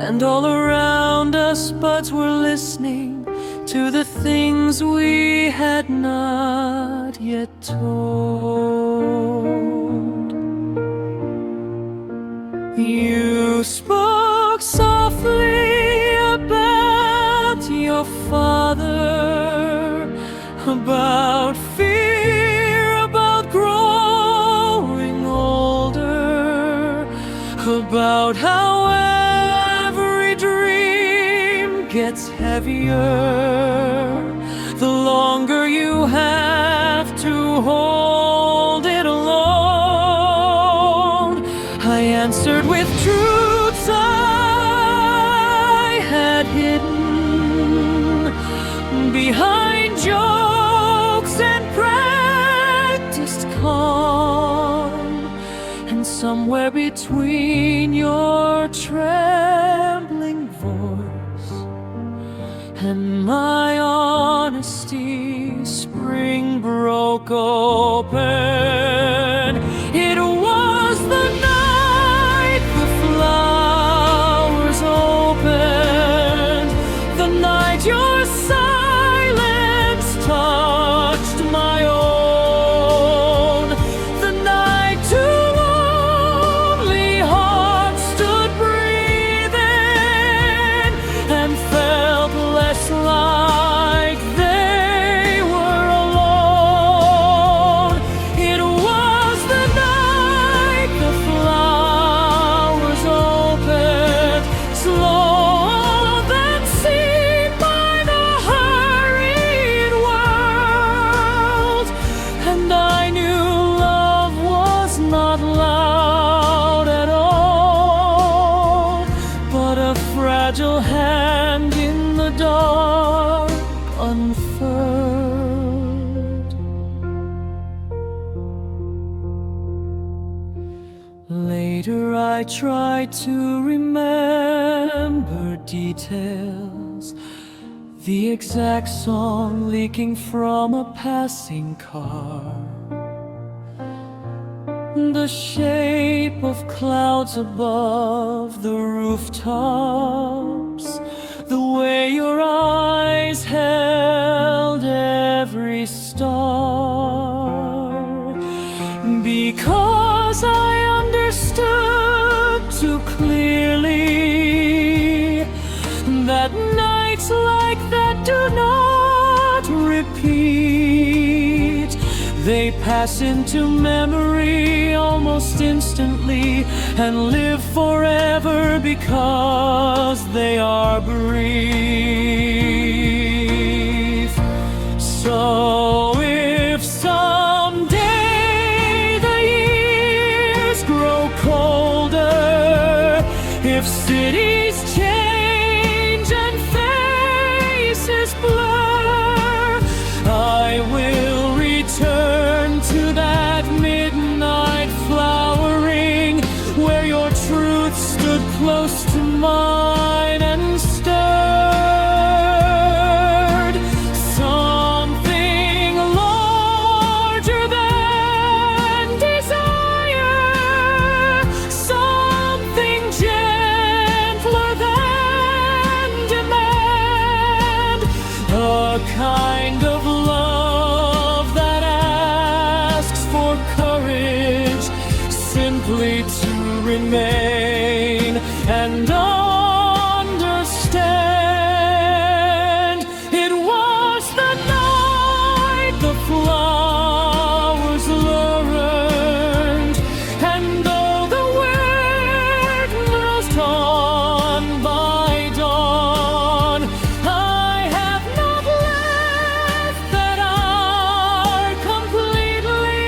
and all around us buds were listening to the things we had not yet told. You spoke softly about your father, about fear, about growing older, about how every dream gets heavier the longer you have to hold it alone. I answered with truths I had hidden behind jokes and practiced calm, and somewhere between your trembling voice and my honesty, spring broke open. It was the night the flowers opened, the night your silence touched my own, the night two lonely hearts stood breathing and felt less like they were alone. It was the night the flowers opened, slow than seen by the hurried world, and I knew love was not loud at all, but a fragile hand in the dark unfurled. Later I tried to remember details, the exact song leaking from a passing car, the shape of clouds above the rooftops, the way your eyes held every star. Because I understood too clearly that nights like that do not repeat. They pass into memory almost instantly and live forever because they are brief. So if someday the years grow colder, if cities change and faces blur, I will return to that midnight flowering where your truth stood close to mine and stirred something larger than desire, something gentler than demand, a kind of love that asks for courage simply to remain and understand. It was the night the flowers learned, and though the wind moved on by dawn, I have not left that hour completely.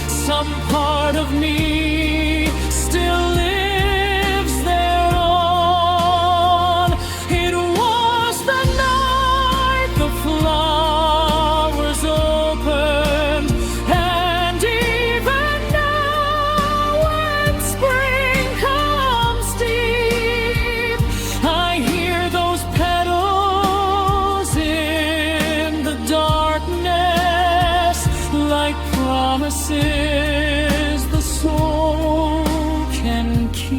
Some part of me still lives there on. It was the night the flowers opened, and even now when spring comes deep, I hear those petals in the darkness like promises the soul can keep.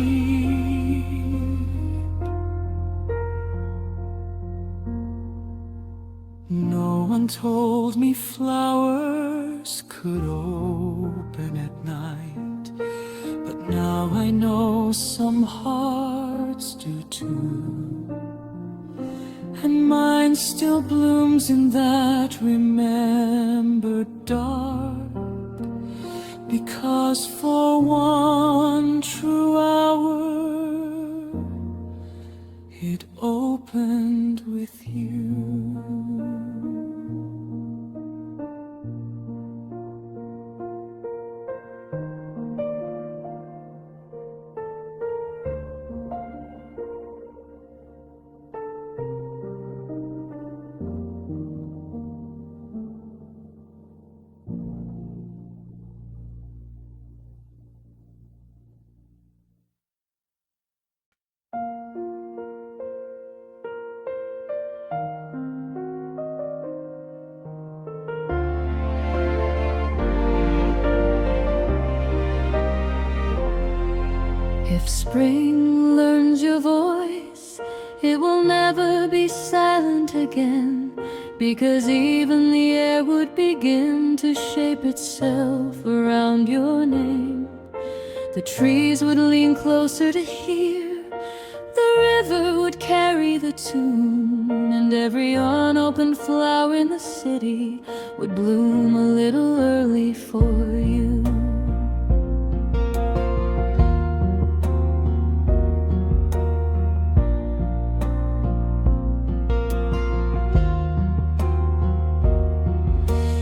No one told me flowers could open at night, but now I know some hearts do too. And mine still blooms in that remembered dark, because for one true hour it opened with you. If spring learns your voice, it will never be silent again, because even the air would begin to shape itself around your name. The trees would lean closer to hear, the river would carry the tune, and every unopened flower in the city would bloom a little early for you.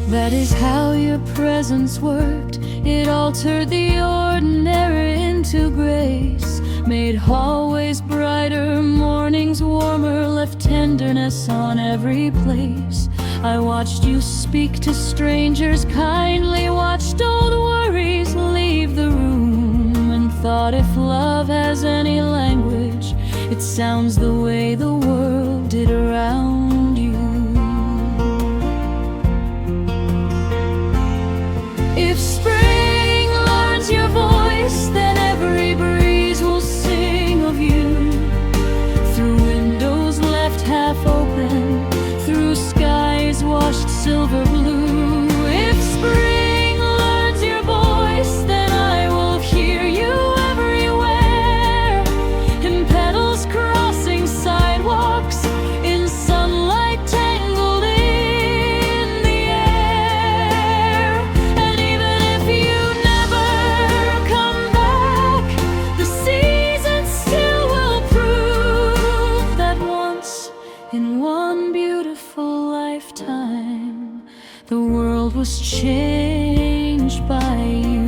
That is how your presence worked. It altered the ordinary into grace, made hallways brighter, mornings warmer, left tenderness on every place. I watched you speak to strangers kindly, watched old worries leave the room, and thought if love has any language, it
it sounds the way the world did around you. If spring learns your voice, then every breeze will sing of you. Through windows left half open, through skies washed silver blue. If spring learns your voice, then I will hear you everywhere. In petals crossing sidewalks, in sunlight tangled in the air. And even if you never come back, the seasons still will prove that once in one beautiful lifetime, the world was changed by you.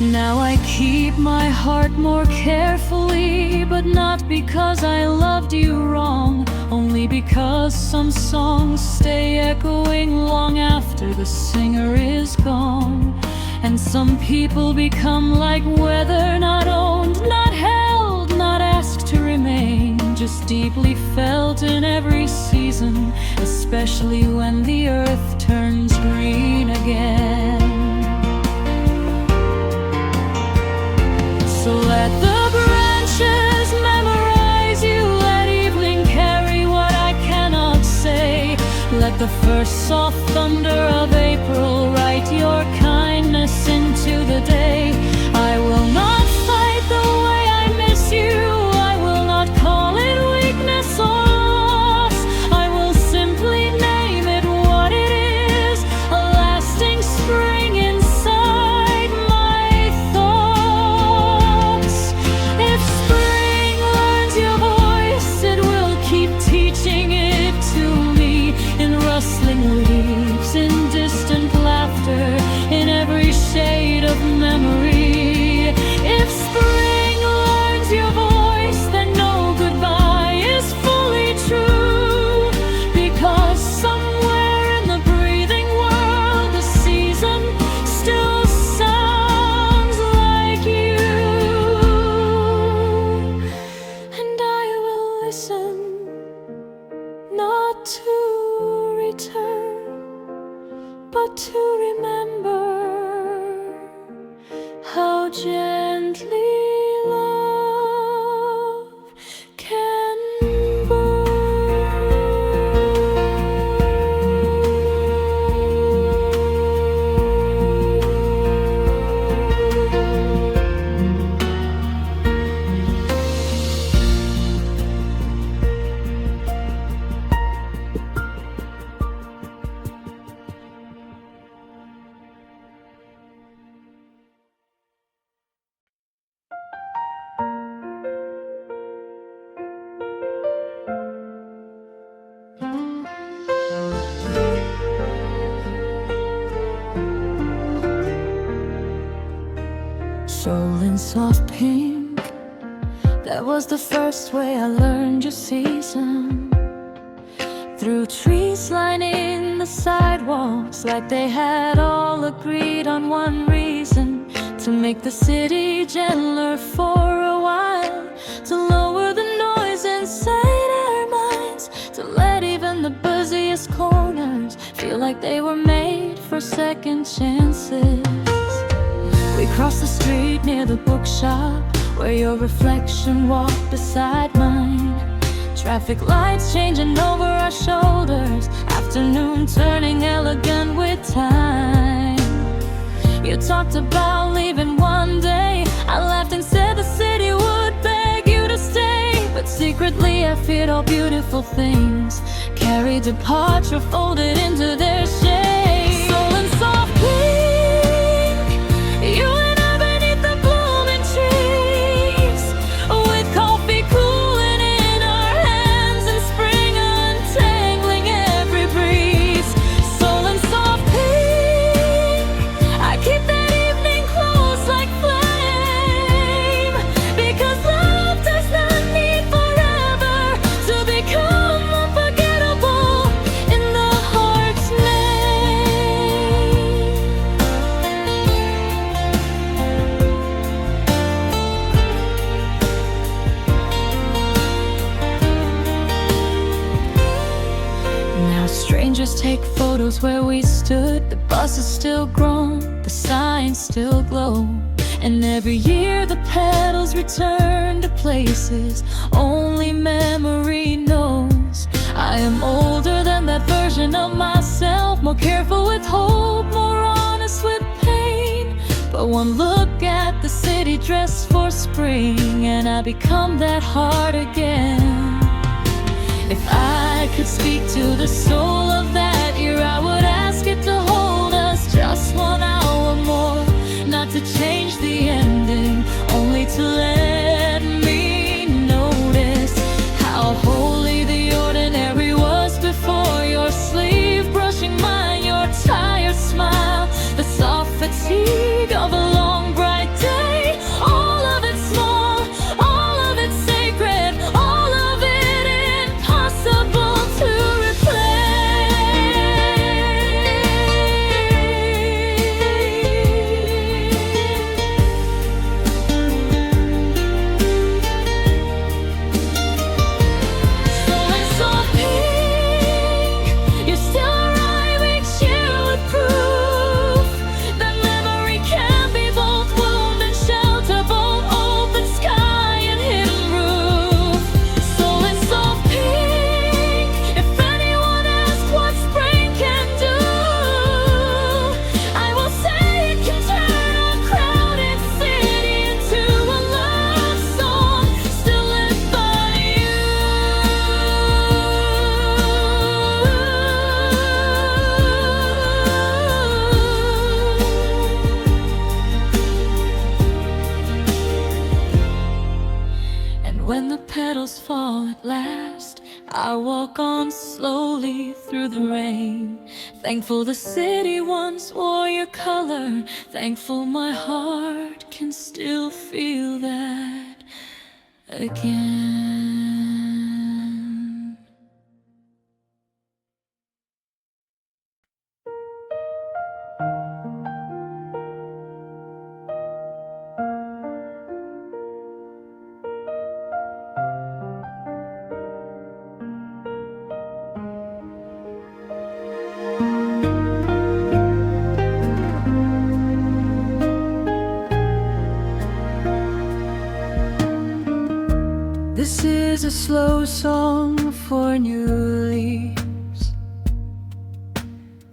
Now I keep my heart more carefully, but not because I loved you wrong, only because some songs stay echoing long after the singer is gone. And some people become like weather, not owned, not held, not asked to remain, just deeply felt in every season, especially when the earth turns green again. So let the branches memorize you, let evening carry what I cannot say. Let the first soft thunder of April write your kindness into the day. I will not fight the way I miss you, I will not call it weakness or loss. I will simply name it what it is, a lasting spring inside my thoughts. If spring learns your voice, it will keep teaching it to me, in rustling leaves, in distant laughter, in every shade of memory. If spring learns your voice, then no goodbye is fully true, because somewhere in the breathing world, the season still sounds like you. And I will listen, not to return, but to remember how gently love can soul in soft pink. That was the first way I learned your season. Through trees lining the sidewalks, like they had all agreed on one reason: to make the city gentler for a while, to lower the noise inside our minds, to let even the busiest corners feel like they were made for second chances. We crossed the street near the bookshop, where your reflection walked beside mine. Traffic lights changing over our shoulders, afternoon turning elegant with time. You talked about leaving one day, I laughed and said the city would beg you to stay. But secretly I feared all beautiful things carried departure folded into their shade. Soul and soft pink, you and I beneath the blooming trees, with coffee cooling in our hands and spring untangling every breeze. Soul and soft pink, I keep that evening close like flame, because love does not need forever to become unforgettable in the take photos where we stood. The bus is still grown, the signs still glow. And every year the petals return to places only memory knows. I am older than that version of myself, more careful with hope, more honest with pain. But one look at the city dressed for spring, and I become that heart again. If I could speak to the soul of that year, I would ask it to hold us just 1 hour more. Not to change the ending, only to let me notice how holy the ordinary was before your sleeve brushing mine, your tired smile, the soft fatigue of a long bright day. All of it small, all of it sacred, all of it impossible to I walk on slowly through the rain, thankful the city once wore your color, thankful my heart can still feel that again.
This is a slow song for new leaves,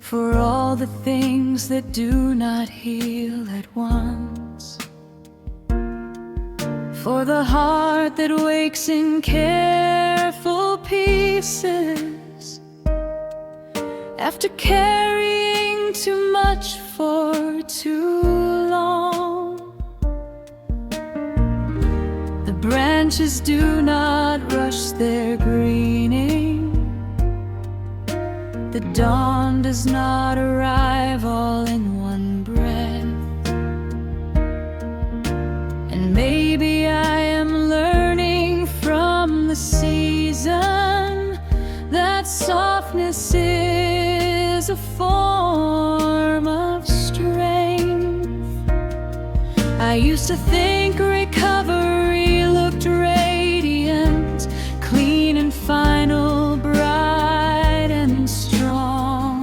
for all the things that do not heal at once, for the heart that wakes in careful pieces after carrying too much for too long. The branches do not rush their greening, the dawn does not arrive all in one breath. And maybe I am learning from the season that softness is a form of strength. I used to think recovery looked radiant, clean and final, bright and strong.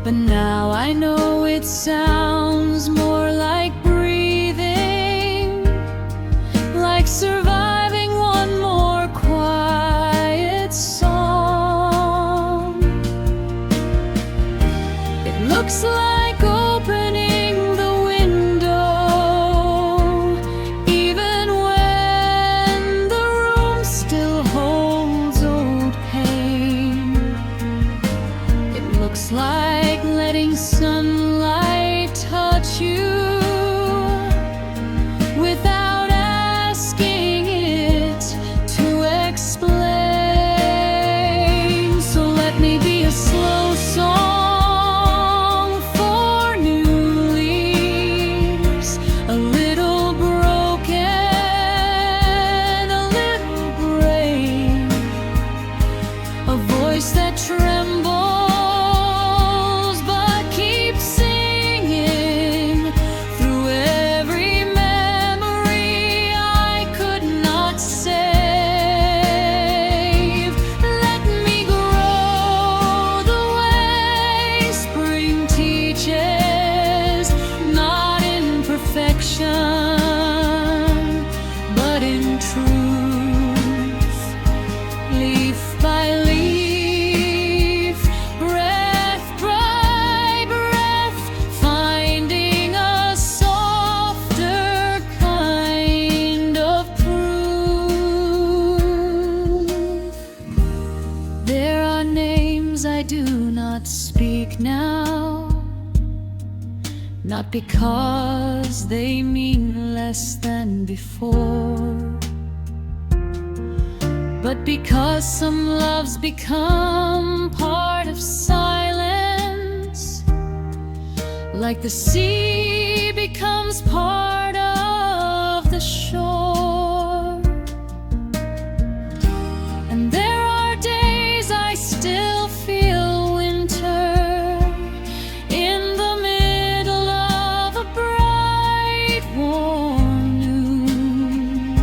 But now I know it sounds more like breathing, like surviving one more quiet song. It looks like opening the window, even when
because they mean less than before, but because some loves become part of silence, like the sea becomes part of the shore. And there are days I still feel winter in the middle of a bright warm noon,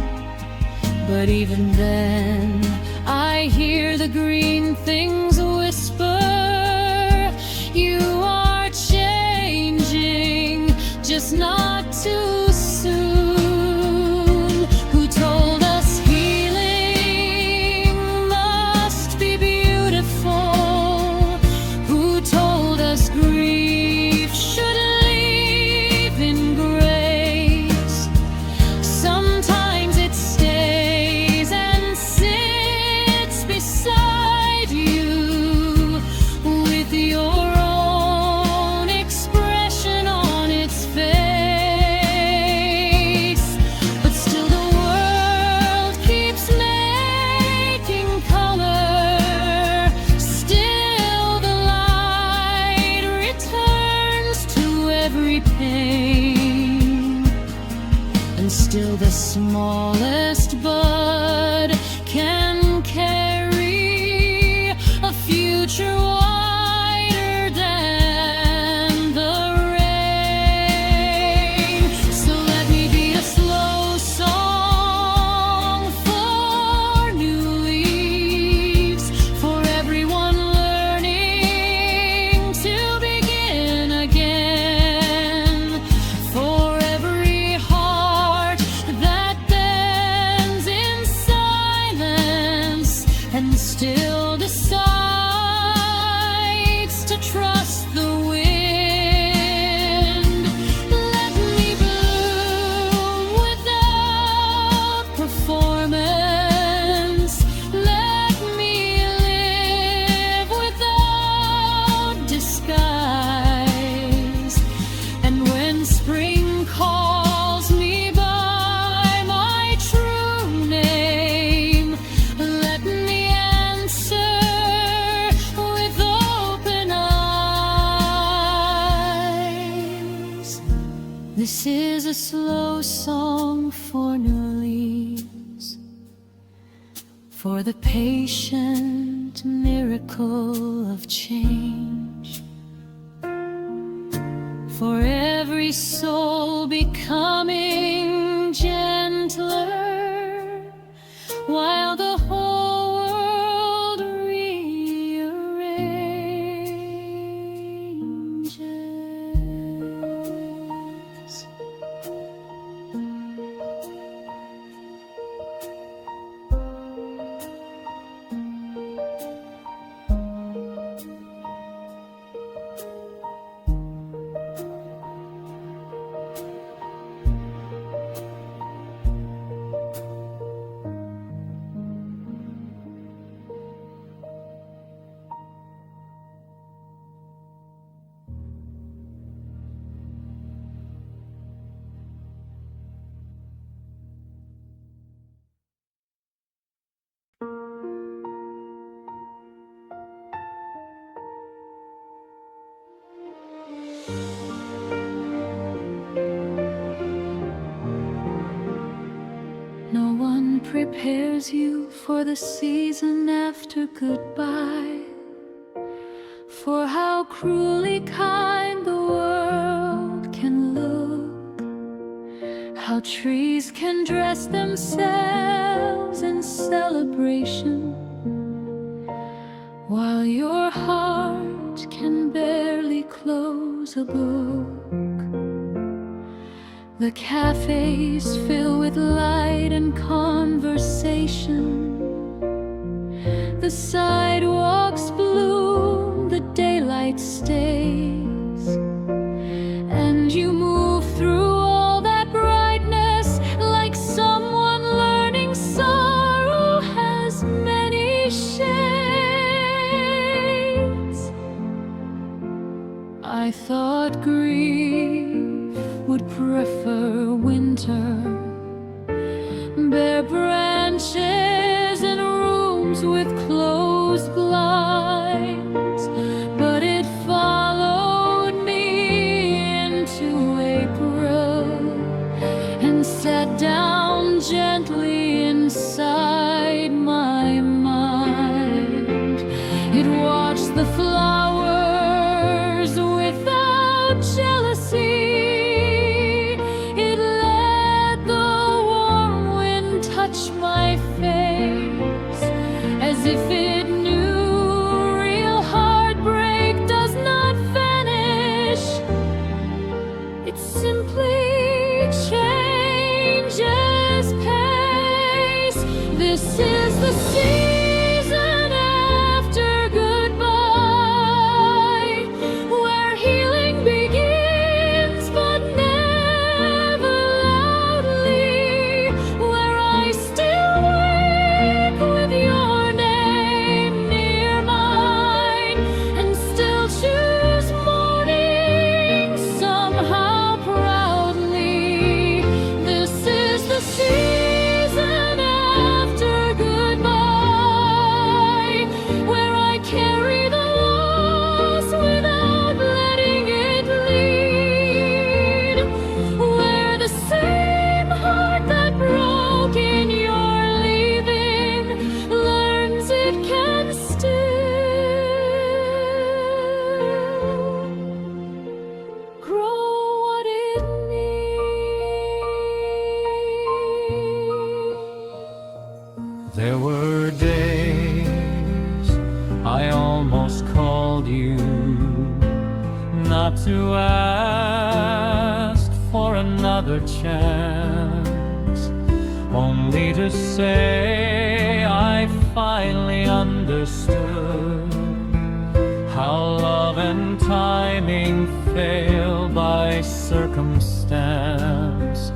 but even then I hear the green things whisper, you are changing, just not too soon. Who told us healing must be beautiful? Who told us grief should leave in grace? Sometimes it stays and sits beside you with your own expression on its face. But still the world keeps making color. Still the light returns to every pane. And still the smallest bud can carry a future wider than the rain. So let me be a slow song for new leaves, for everyone learning to begin again, for every heart that bends in silence and still decides to trust the wind. Let me bloom without performance. Let me live without disguise. And when spring calls me by my true name, let me answer with open eyes. This is a slow song for new leaves, for the patient miracle of change, for every soul becoming gentler while the whole world rearranges. No one prepares you for the season after goodbye, for how cruelly kind the world can look, how trees can dress themselves in celebration, while your heart can barely close a book. The cafes fill with light and conversation, the sidewalks bloom, the daylight stays, and you move through all that brightness like someone learning sorrow has many shades. I thought grief winter. Bare branches in rooms with closed blinds, but it followed me into April and sat down gently inside my mind. It watched the flowers without jealousy. It let the warm wind touch my face as if it knew real heartbreak does not vanish. It simply changes pace. This is the season after goodbye, where healing begins but never loudly, where I still wake with your name near mine and still choose morning somehow proudly. This is the season after goodbye, where I carry the loss without letting it lead, where the same heart that broke in your leaving learns it can still grow what it needs.
There were days I almost called you, not to ask for another chance, only to say I finally understood how love and timing fail by circumstance.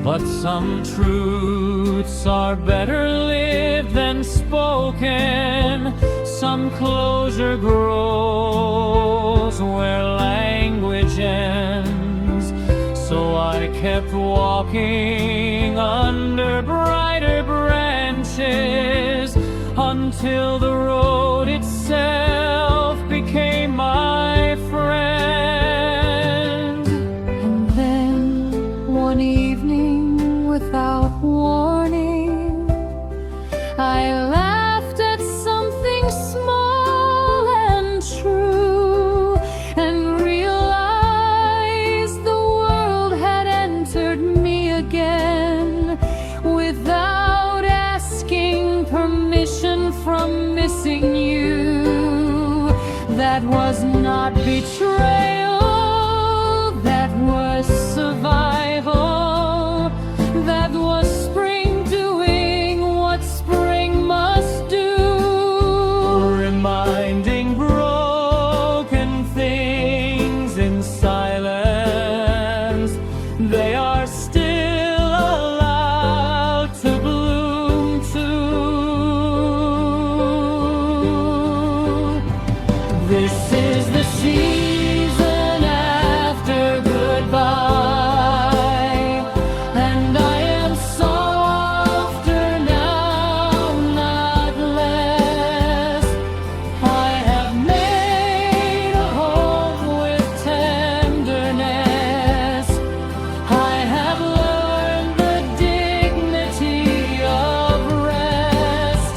But some truths are better lived than spoken. Some closure grows where language ends. So I kept walking under brighter branches until the road itself became my friend.
And then one evening, without warning, I laughed at something small and true, and realized the world had entered me again without asking permission from missing you. That was not betrayal, that was survival, that was spring doing what spring must do, reminding broken things in silence they are still allowed to bloom too. This is the season after goodbye, and I am softer now, not less. I have made a home with tenderness. I have learned the dignity of rest.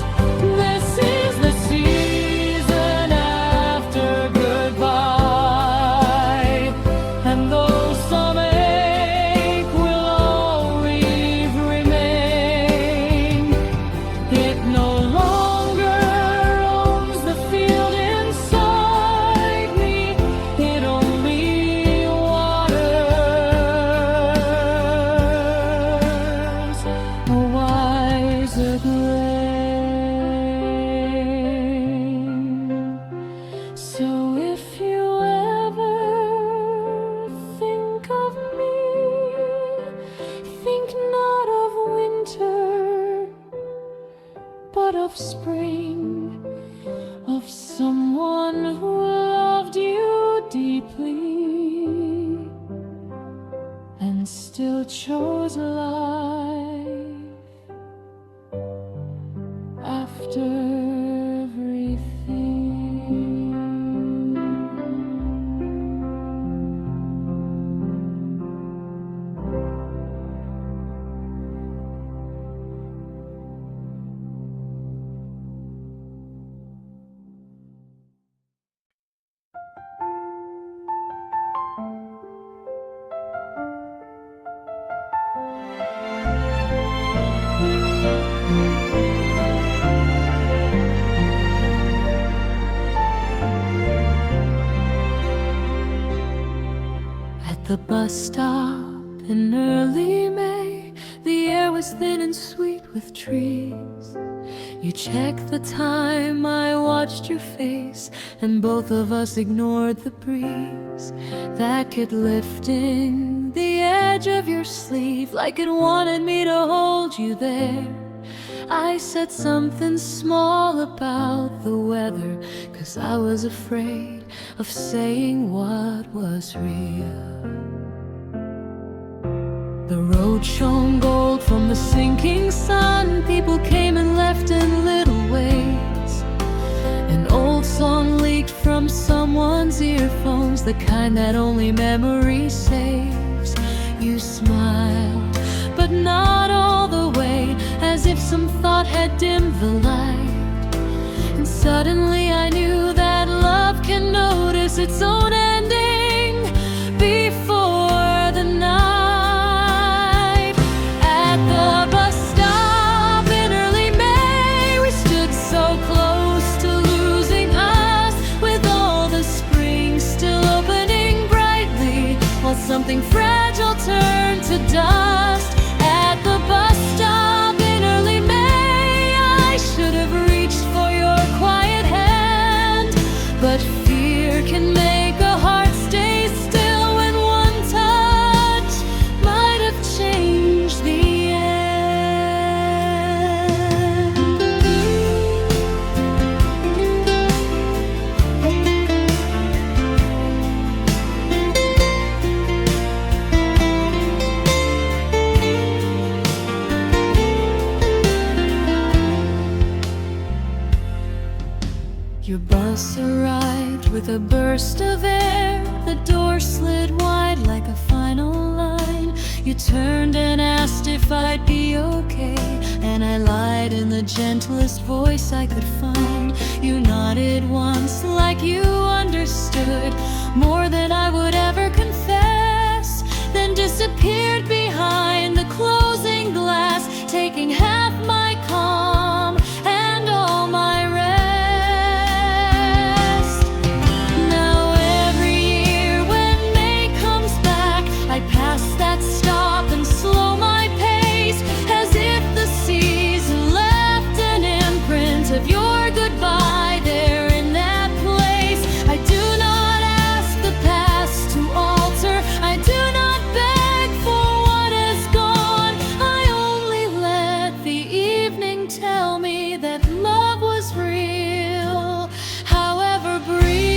This is the season after goodbye, and though some ache will always remain, it no longer owns the field inside me. It only waters a wiser grain. So if you ever think of me, think not of winter, but of spring, of someone who loved you deeply and still chose goes life after everything.
The bus stop in early May, the air was thin and sweet with trees. You checked the time, I watched your face, and both of us ignored the breeze that kept lifting the edge of your sleeve like it wanted me to hold you there. I said something small about the weather, 'cause I was afraid of saying what was real. The road shone gold from the sinking sun. People came and left in little ways. An old song leaked from someone's earphones, the kind that only memory saves. You smiled, but not all the way, as if some thought had dimmed the light. And suddenly I knew that love can notice its own ending before the night. The bus stop in early May, we stood so close to losing us, with all the spring still opening brightly, while something fragile turned to dust. At the bus stop in early May, I should have reached for your quiet hand, but fear can make a heart stay still when one touch might have changed the Your bus arrived with a burst of air. The door slid wide like a final line. You turned and asked if I'd be okay, and I lied in the gentlest voice I could find. You nodded once like you understood more than I would ever confess, then disappeared behind the closing glass, taking half my calm and all my rest. I pass that stop and slow my pace, as if the season left an imprint of your goodbye there in that place. I do not ask the past to alter, I do not beg for what is gone. I only let the evening tell me that love was real, however brief.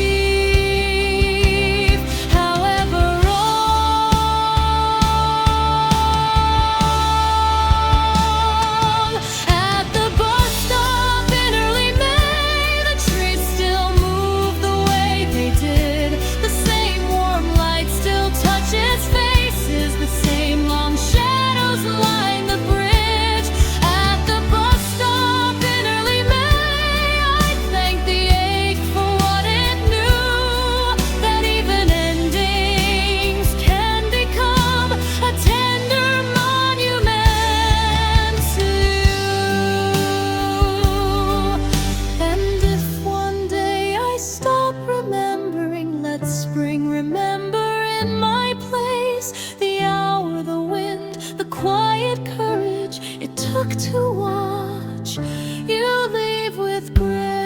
To watch you leave with grace.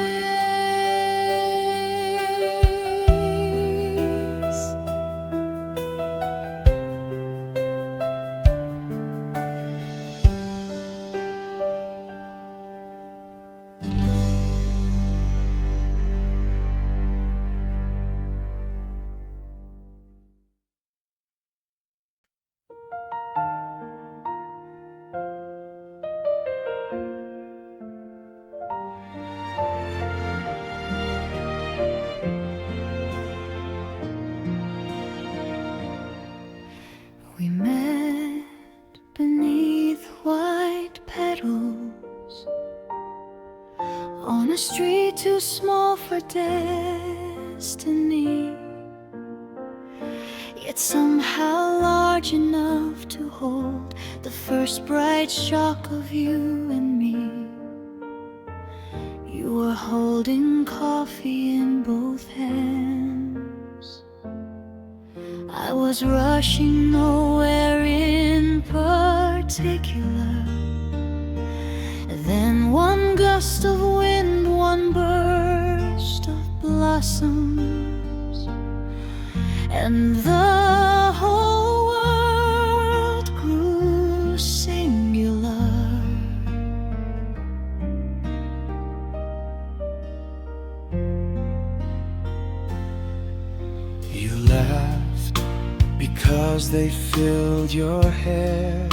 a street too small for destiny, yet somehow large enough to hold the first bright shock of you and me. You were holding coffee in both hands. I was rushing nowhere in particular. Then one gust of wind, one burst of blossoms, and the whole world grew singular.
You laughed because they filled your hair.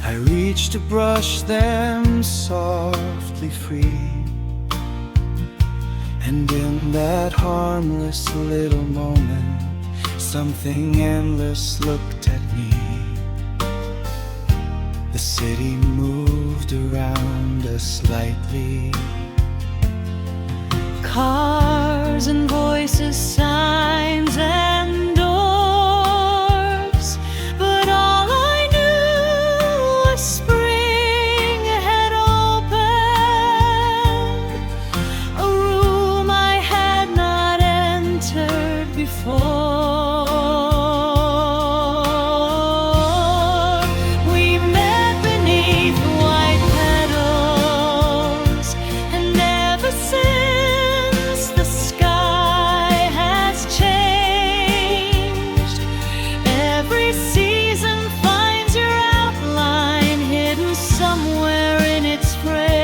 I reached to brush them softly free, and in that harmless little moment, something endless looked at me. The city moved around us slightly.
Cars and voices, signs and doors, but all I knew was spring had opened, a room I had not entered before. We met beneath white petals, and ever since the sky has changed. Every season finds your outline hidden somewhere in its frame.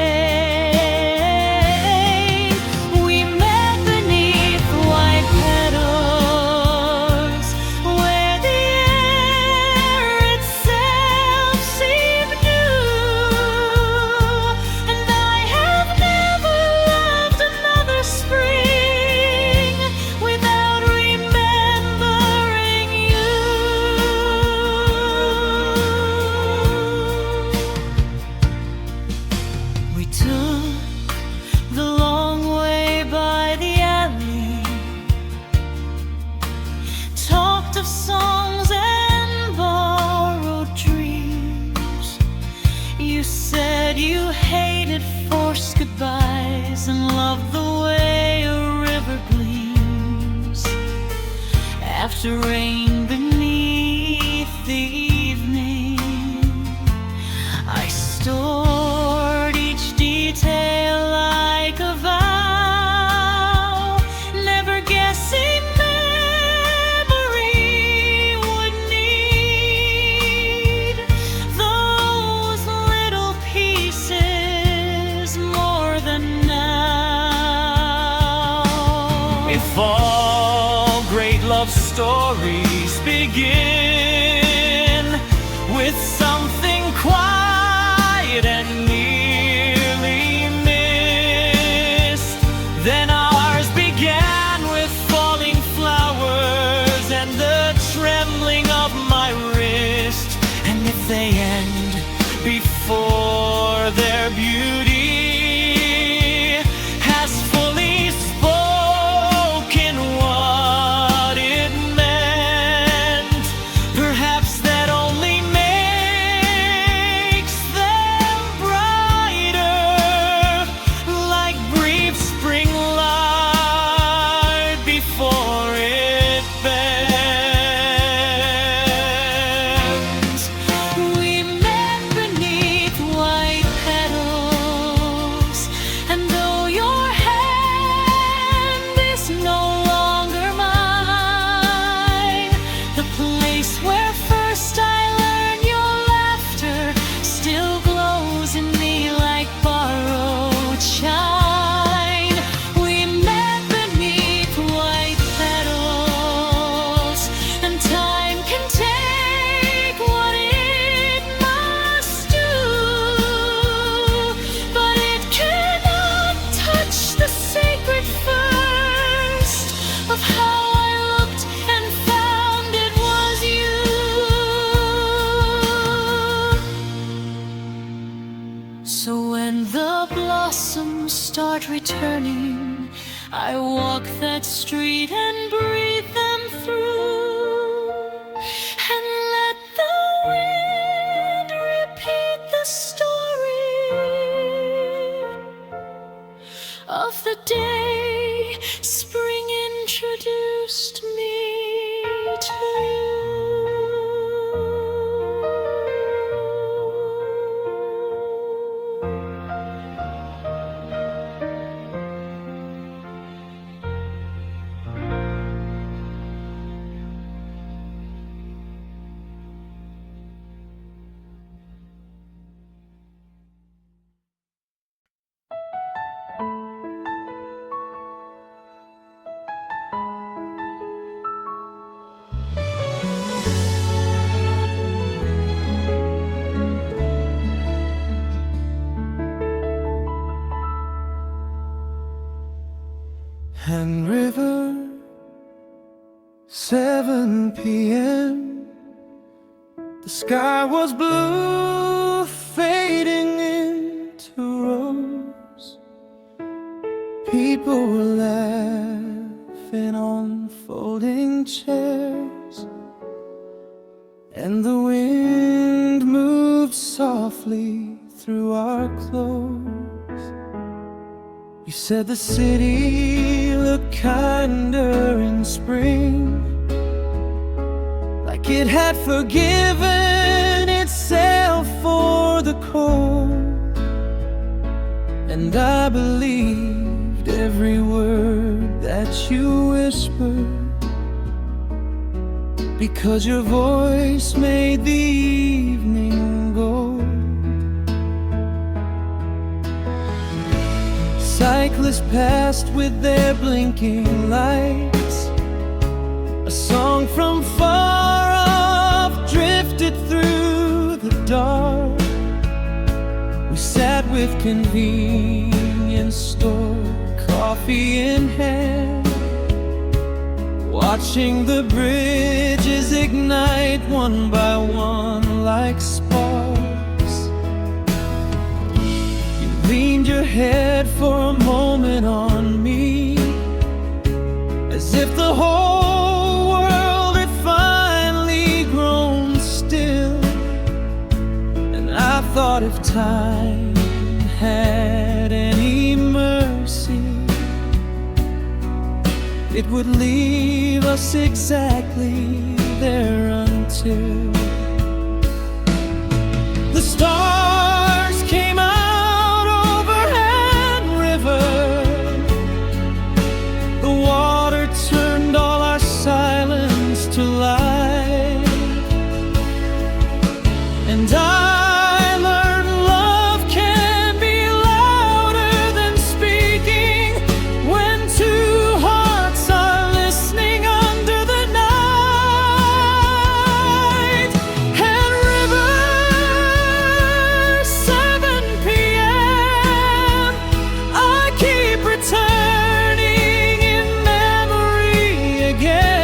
We met beneath white petals, where the air itself seemed new, and I have never loved another spring without remembering you. We took the long way by the alley, talked of songs and borrowed dreams. You said you hated forced goodbyes and loved the way a river gleams after rain beneath the evening. I stored each detail like a vow, never guessing memory would need those little pieces more than now.
If all great love stories begin with something quiet and nearly missed, then ours began with falling flowers and the trembling of my wrist. And if they end before their beauty has fully spoken what it meant, perhaps start returning, I walk that street and breathe them through, and let the wind repeat the story of the day spring introduced me to you.
And river, 7 p.m. The sky was blue, fading into rose. People were laughing on folding chairs, and the wind moved softly through our clothes. You said the city looked kinder in spring, like it had forgiven itself for the cold. And I believed every word that you whispered, because your voice made the evening gold. Cyclists passed with their blinking lights. A song from far off drifted through the dark. We sat with convenience store coffee in hand, watching the bridges ignite one by one like sparks. Leaned your head for a moment on me, as if the whole world had finally grown still. And I thought if time had any mercy, it would leave us exactly there until the stars came out. To life, and I learned love can be louder than speaking when two hearts are listening under the night. And river, 7 p.m. I keep returning in memory again.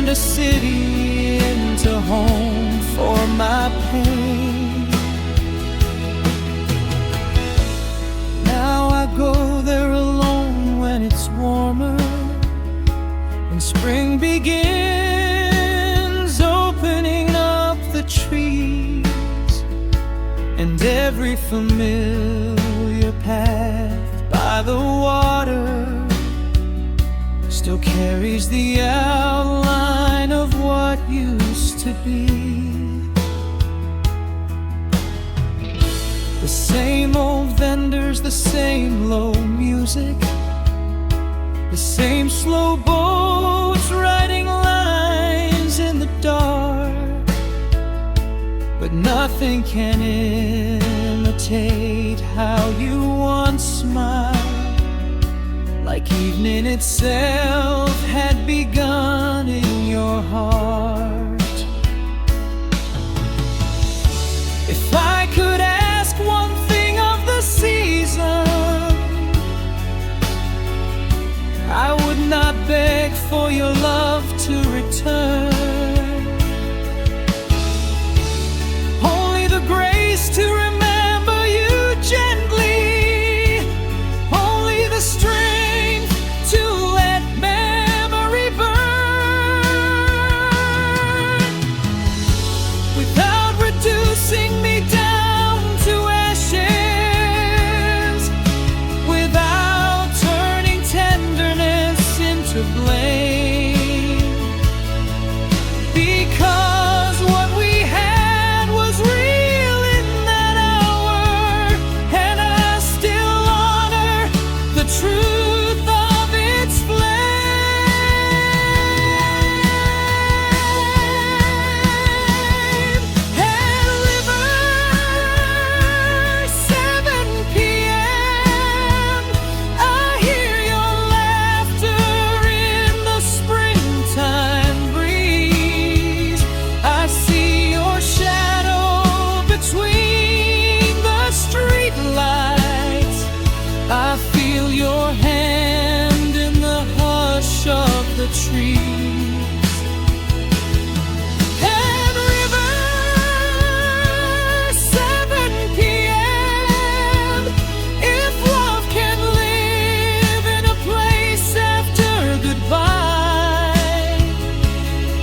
A city into home for my pain. Now I go there alone when it's warmer, when spring begins opening up the trees, and every familiar path by the water still carries the outline of what used to be. The same old vendors, the same low music, the same slow boats writing lines in the dark. But nothing can imitate how you once smiled, like evening itself had begun in your heart. If I could ask one thing of the season, I would not beg wait for your love to return. Only the grace to remember you gently, only the strength to let memory burn without reducing me down to ashes, without turning tenderness into blame, because what we had was real in that hour, and I still honor the truth of its flame. And river, 7 p.m. I hear your laughter in the springtime breeze. I see your shadow between the street lights. I feel your hand in the hush of the trees. And river, 7 p.m. If love can live in a place after goodbye,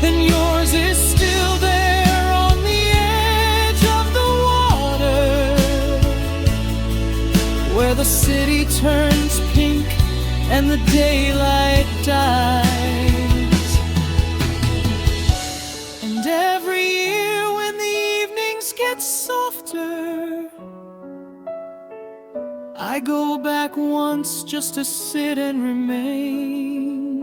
then yours is still there on the edge of the water, where the city turns pink and the daylight dies. And every year when the evenings get softer, I go back once just to sit and remain.